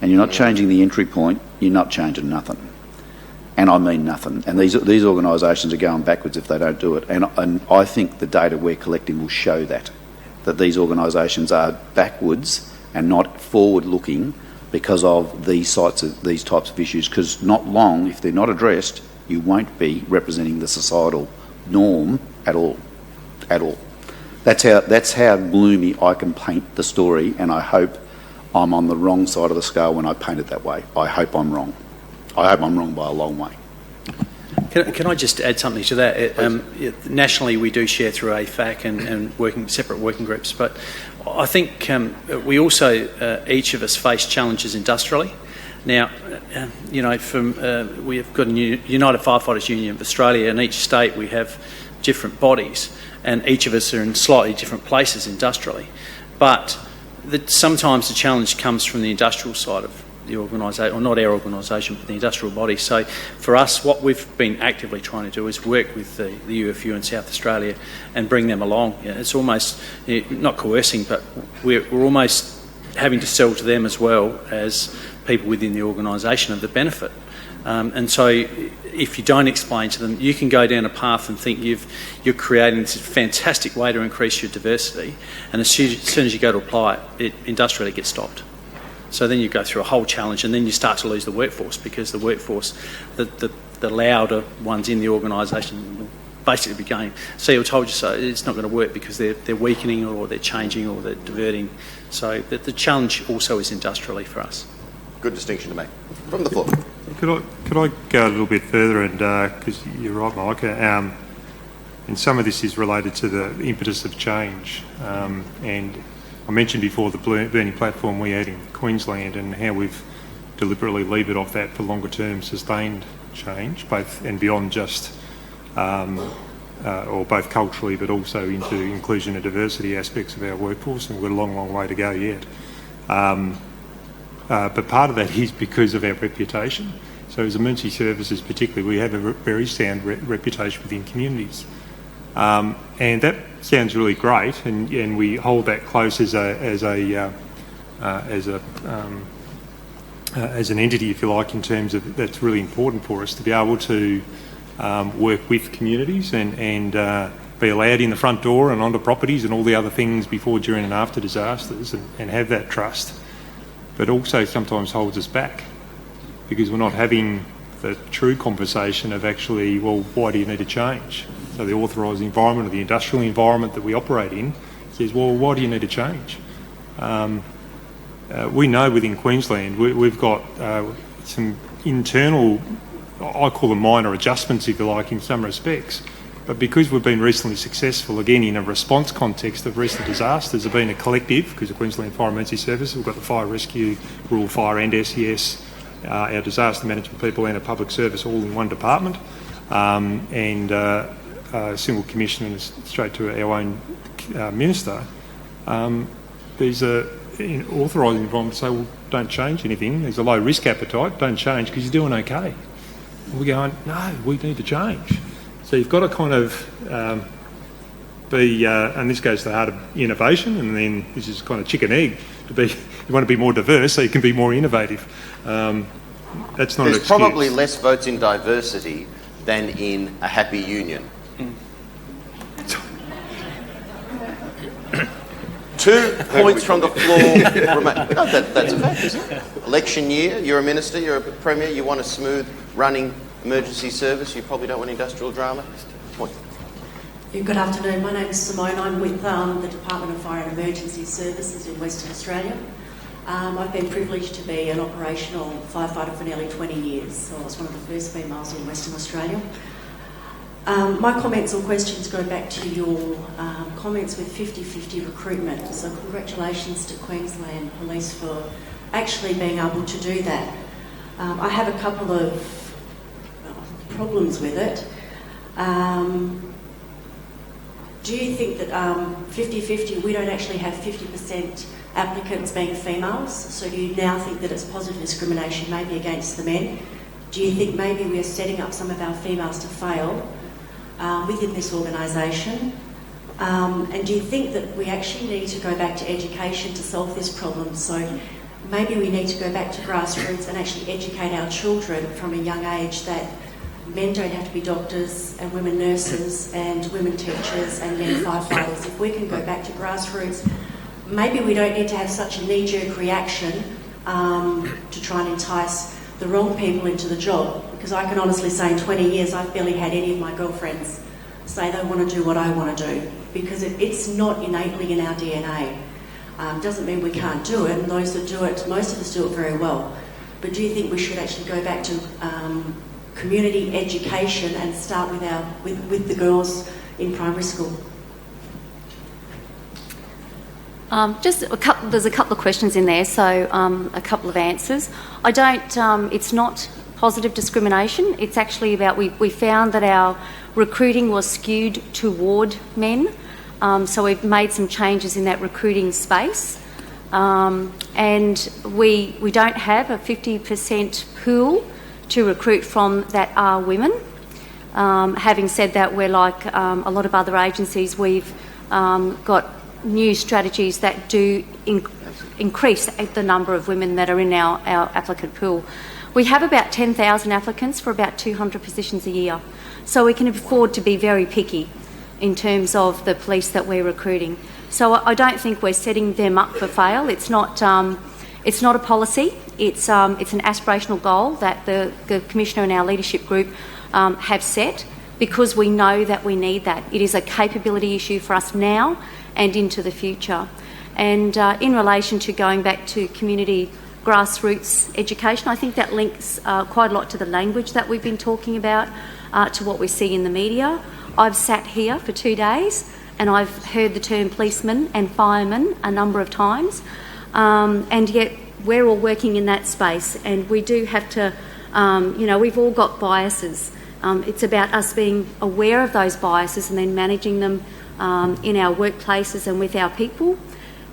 Speaker 4: and you're not changing the entry point, you're not changing nothing. And I mean nothing. And these organisations are going backwards if they don't do it. And I think the data we're collecting will show that these organisations are backwards and not forward-looking because of these types of issues. Because not long, if they're not addressed, you won't be representing the societal norm at all. That's how gloomy I can paint the story, and I hope I'm on the wrong side of the scale when I paint it that way. I hope I'm wrong. I hope I'm wrong by a long way.
Speaker 3: Can I just add something to that? Nationally, we do share through AFAC and separate working groups, but I think we also, each of us, face challenges industrially. Now, you know, we've got a United Firefighters Union of Australia. In each state, we have different bodies, and each of us are in slightly different places industrially. But sometimes the challenge comes from the industrial side of the organisation, or not our organisation, but the industrial body. So for us, what we've been actively trying to do is work with the UFU in South Australia and bring them along. You know, it's almost, not coercing, but we're almost having to sell to them as well as people within the organisation of the benefit. And so if you don't explain to them, you can go down a path and think you're creating this fantastic way to increase your diversity, and as soon as you go to apply it, industrially gets stopped. So then you go through a whole challenge, and then you start to lose the workforce, because the workforce, the louder ones in the organisation basically became, see, I told you so. It's not going to work because they're weakening or they're changing or they're diverting. So the challenge also is industrially for us.
Speaker 1: Good distinction to make. From the floor.
Speaker 2: Could I go a little bit further, and because you're right, Mike, and some of this is related to the impetus of change. And I mentioned before the burning platform we had in Queensland and how we've deliberately levered off that for longer term sustained change, both and beyond just, or both culturally but also into inclusion and diversity aspects of our workforce, and we've got a long, long way to go yet. But part of that is because of our reputation. So as emergency services particularly, we have a very sound reputation within communities. And that sounds really great, and we hold that close as an entity, if you like, in terms of that's really important for us to be able to work with communities and be allowed in the front door and onto properties and all the other things before, during and after disasters, and have that trust. But also sometimes holds us back because we're not having the true conversation of actually, well, why do you need to change? So the authorised environment or the industrial environment that we operate in says, well, why do you need to change? We know within Queensland we've got some internal, I call them minor adjustments, if you like, in some respects. But because we've been recently successful, again, in a response context of recent disasters, have been a collective, because of Queensland Fire Emergency Services, we've got the Fire Rescue, Rural Fire and SES, our disaster management people and a public service all in one department, and a single commissioner and straight to our own minister. There's an authorised environment to say, well, don't change anything. There's a low risk appetite, don't change because you're doing okay. And we're going, no, we need to change. So you've got to kind of be, and this goes to the heart of innovation, and then this is kind of chicken egg, to be, you want to be more diverse so you can be more innovative. That's not an excuse.
Speaker 1: There's probably less votes in diversity than in a happy union. 2 points from the floor. No, that's a fact, isn't it? Election year, you're a minister, you're a premier, you want a smooth running emergency service, you probably don't want industrial drama. Point.
Speaker 11: Yeah, good afternoon. My name is Simone. I'm with the Department of Fire and Emergency Services in Western Australia. I've been privileged to be an operational firefighter for nearly 20 years, so I was one of the first females in Western Australia. My comments or questions go back to your comments with 50-50 recruitment. So congratulations to Queensland Police for actually being able to do that. I have a couple of problems with it. Do you think that 50-50, we don't actually have 50% applicants being females? So do you now think that it's positive discrimination maybe against the men? Do you think maybe we are setting up some of our females to fail within this organisation? And do you think that we actually need to go back to education to solve this problem? So maybe we need to go back to grassroots and actually educate our children from a young age that men don't have to be doctors and women nurses and women teachers and men firefighters. If we can go back to grassroots, maybe we don't need to have such a knee-jerk reaction to try and entice the wrong people into the job. Because I can honestly say in 20 years I've barely had any of my girlfriends say they want to do what I want to do, because it's not innately in our DNA. Doesn't mean we can't do it, and those that do it, most of us do it very well. But do you think we should actually go back to community education and start with the girls in primary school?
Speaker 5: There's a couple of questions in there, so a couple of answers. It's not positive discrimination. It's actually about, we found that our recruiting was skewed toward men, so we've made some changes in that recruiting space. And we don't have a 50% pool to recruit from that are women. Having said that, we're like a lot of other agencies, we've got new strategies that do increase the number of women that are in our applicant pool. We have about 10,000 applicants for about 200 positions a year, so we can afford to be very picky in terms of the police that we're recruiting. So I don't think we're setting them up for fail. It's not a policy. It's an aspirational goal that the Commissioner and our leadership group have set. because we know that we need that. It is a capability issue for us now and into the future. And in relation to going back to community grassroots education, I think that links quite a lot to the language that we've been talking about, to what we see in the media. I've sat here for 2 days and I've heard the term policeman and fireman a number of times, and yet we're all working in that space, and we do have to, we've all got biases. It's about us being aware of those biases and then managing them in our workplaces and with our people.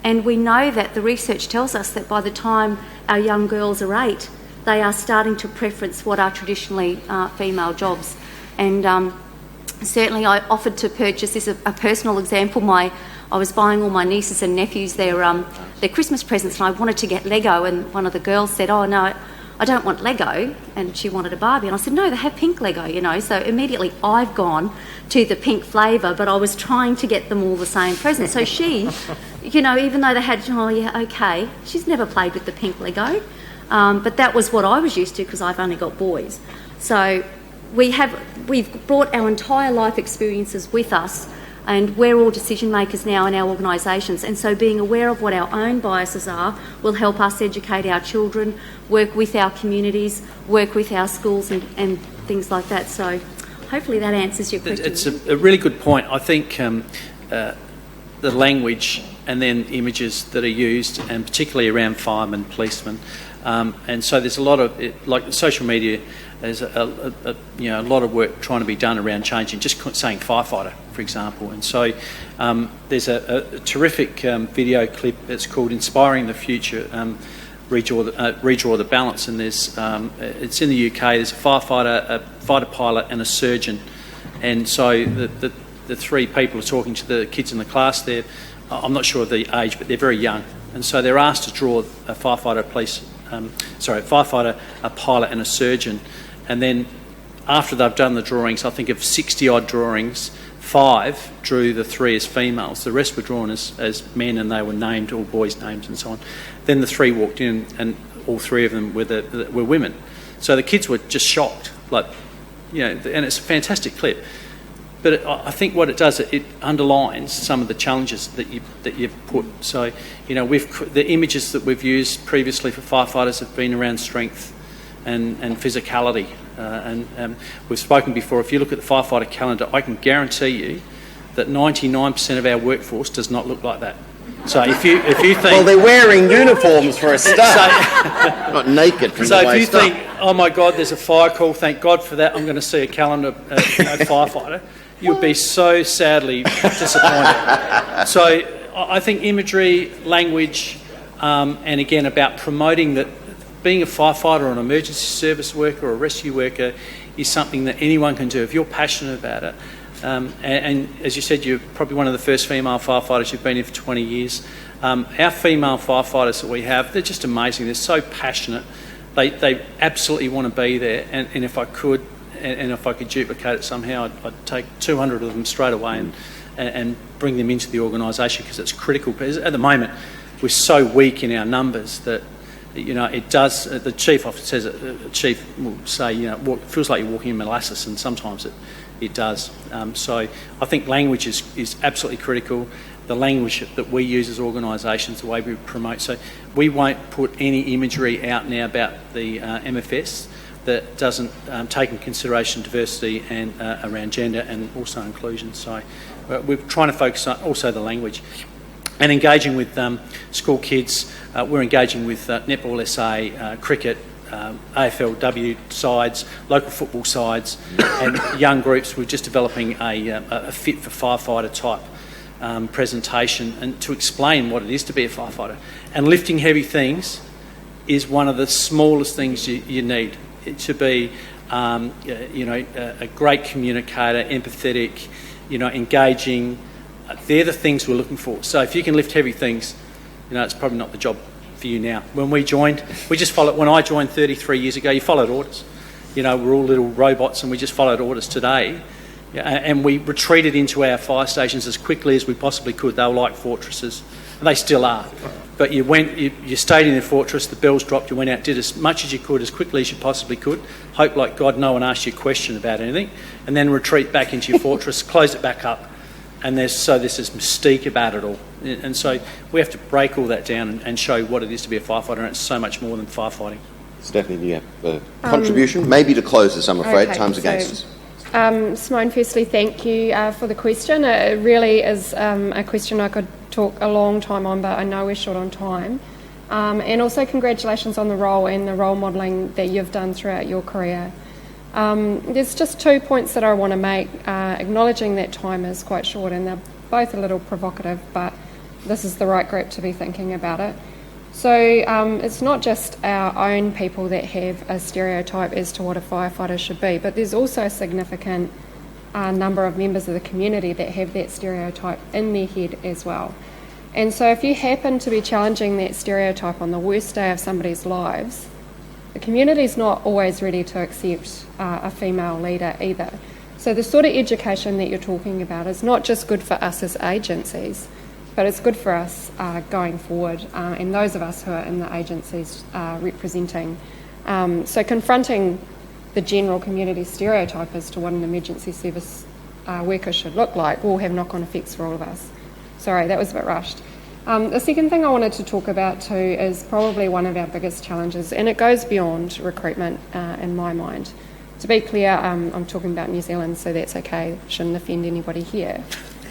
Speaker 5: And we know that the research tells us that by the time our young girls are 8, they are starting to preference what are traditionally female jobs. And certainly I offered to purchase, this is a personal example, I was buying all my nieces and nephews their Christmas presents, and I wanted to get Lego, and one of the girls said, "Oh no, I don't want Lego," and she wanted a Barbie. And I said, "No, they have pink Lego, So immediately I've gone to the pink flavour, but I was trying to get them all the same present. So she, even though they had, she's never played with the pink Lego. But that was what I was used to because I've only got boys. So we've brought our entire life experiences with us, and we're all decision makers now in our organisations, and so being aware of what our own biases are will help us educate our children, work with our communities, work with our schools and things like that. So hopefully that answers your question.
Speaker 3: It's a really good point. I think the language and then images that are used, and particularly around firemen, policemen, and so there's a lot of, like social media, there's a lot of work trying to be done around changing, just saying firefighter, for example. And so there's a terrific video clip that's called "Inspiring the Future." Redraw the balance, and there's it's in the UK. There's a firefighter, a fighter pilot, and a surgeon, and so the three people are talking to the kids in the class. I'm not sure of the age, but they're very young, and so they're asked to draw a firefighter, a pilot, and a surgeon. And then after they've done the drawings, I think of 60-odd drawings, 5 drew the 3 as females. The rest were drawn as men, and they were named, all boys' names and so on. Then the 3 walked in, and all 3 of them were women. So the kids were just shocked, and it's a fantastic clip. But I think what it does, it underlines some of the challenges that you've put. So, the images that we've used previously for firefighters have been around strength and physicality. And we've spoken before, if you look at the firefighter calendar, I can guarantee you that 99% of our workforce does not look like that. So if you think...
Speaker 1: Well, they're wearing uniforms for a start. Not naked from the waist up. So if you think,
Speaker 3: oh my God, there's a fire call, thank God for that, I'm going to see a calendar firefighter, you'd be so sadly disappointed. So I think imagery, language, and again about promoting that being a firefighter or an emergency service worker or a rescue worker is something that anyone can do if you're passionate about it. And as you said, you're probably one of the first female firefighters. You've been here for 20 years. Our female firefighters that we have, they're just amazing. They're so passionate. They absolutely want to be there. And if I could, and if I could duplicate it somehow, I'd take 200 of them straight away and bring them into the organisation, because it's critical. Because at the moment, we're so weak in our numbers that, it does. The chief often says it. The chief will say, it feels like you're walking in molasses, and sometimes it does. So I think language is absolutely critical. The language that we use as organisations, the way we promote. So we won't put any imagery out now about the MFS that doesn't take into consideration diversity and around gender and also inclusion. So we're trying to focus on also the language. And engaging with school kids, we're engaging with Netball SA, cricket, AFLW sides, local football sides, and young groups. We're just developing a fit for firefighter type presentation, and to explain what it is to be a firefighter. And lifting heavy things is one of the smallest things you need to be, a great communicator, empathetic, engaging. They're the things we're looking for. So if you can lift heavy things, it's probably not the job for you now. When we joined, we just followed. When I joined 33 years ago, you followed orders. We're all little robots, and we just followed orders. Today, Yeah, and we retreated into our fire stations as quickly as we possibly could. They were like fortresses, and they still are. But you stayed in the fortress, the bells dropped, you went out, did as much as you could, as quickly as you possibly could, hope like God no one asked you a question about anything, and then retreat back into your fortress, close it back up, and there's this mystique about it all. And so we have to break all that down and show what it is to be a firefighter, and it's so much more than firefighting.
Speaker 1: Stephanie, do you have a contribution? Maybe to close this, I'm afraid. Time's against us.
Speaker 7: Simone, firstly, thank you for the question. It really is a question I could talk a long time on, but I know we're short on time. And also congratulations on the role and the role modelling that you've done throughout your career. There's just 2 points that I want to make, acknowledging that time is quite short, and they're both a little provocative, but this is the right group to be thinking about it. So it's not just our own people that have a stereotype as to what a firefighter should be, but there's also a significant number of members of the community that have that stereotype in their head as well. And so if you happen to be challenging that stereotype on the worst day of somebody's lives, the community's not always ready to accept a female leader either. So the sort of education that you're talking about is not just good for us as agencies, but it's good for us going forward, and those of us who are in the agencies representing. So confronting the general community stereotype as to what an emergency service worker should look like will have knock-on effects for all of us. Sorry, that was a bit rushed. The second thing I wanted to talk about too is probably one of our biggest challenges, and it goes beyond recruitment in my mind. To be clear, I'm talking about New Zealand, so that's okay. Shouldn't offend anybody here.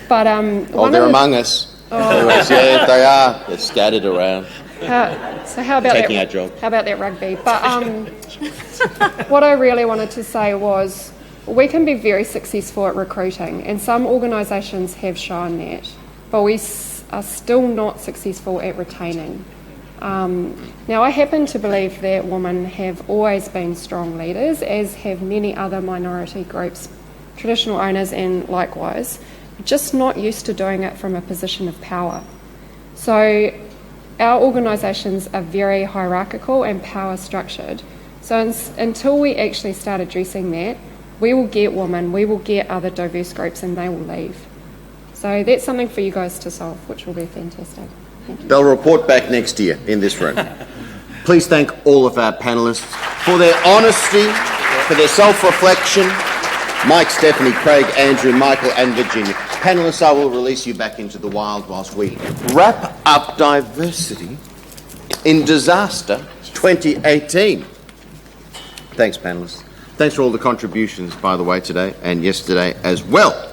Speaker 7: But
Speaker 1: they're among us. Yeah, they are. They're scattered around.
Speaker 7: So how about
Speaker 1: taking
Speaker 7: that,
Speaker 1: our job?
Speaker 7: How about that rugby? But what I really wanted to say was we can be very successful at recruiting, and some organisations have shown that, but we are still not successful at retaining. Now, I happen to believe that women have always been strong leaders, as have many other minority groups, traditional owners and likewise, just not used to doing it from a position of power. So our organisations are very hierarchical and power structured. So until we actually start addressing that, we will get women, we will get other diverse groups, and they will leave. So that's something for you guys to solve, which will be fantastic. Thank you.
Speaker 1: They'll report back next year in this room. Please thank all of our panellists for their honesty, for their self-reflection. Mike, Stephanie, Craig, Andrew, Michael and Virginia. Panellists, I will release you back into the wild whilst we wrap up diversity in disaster 2018. Thanks, panellists. Thanks for all the contributions, by the way, today and yesterday as well.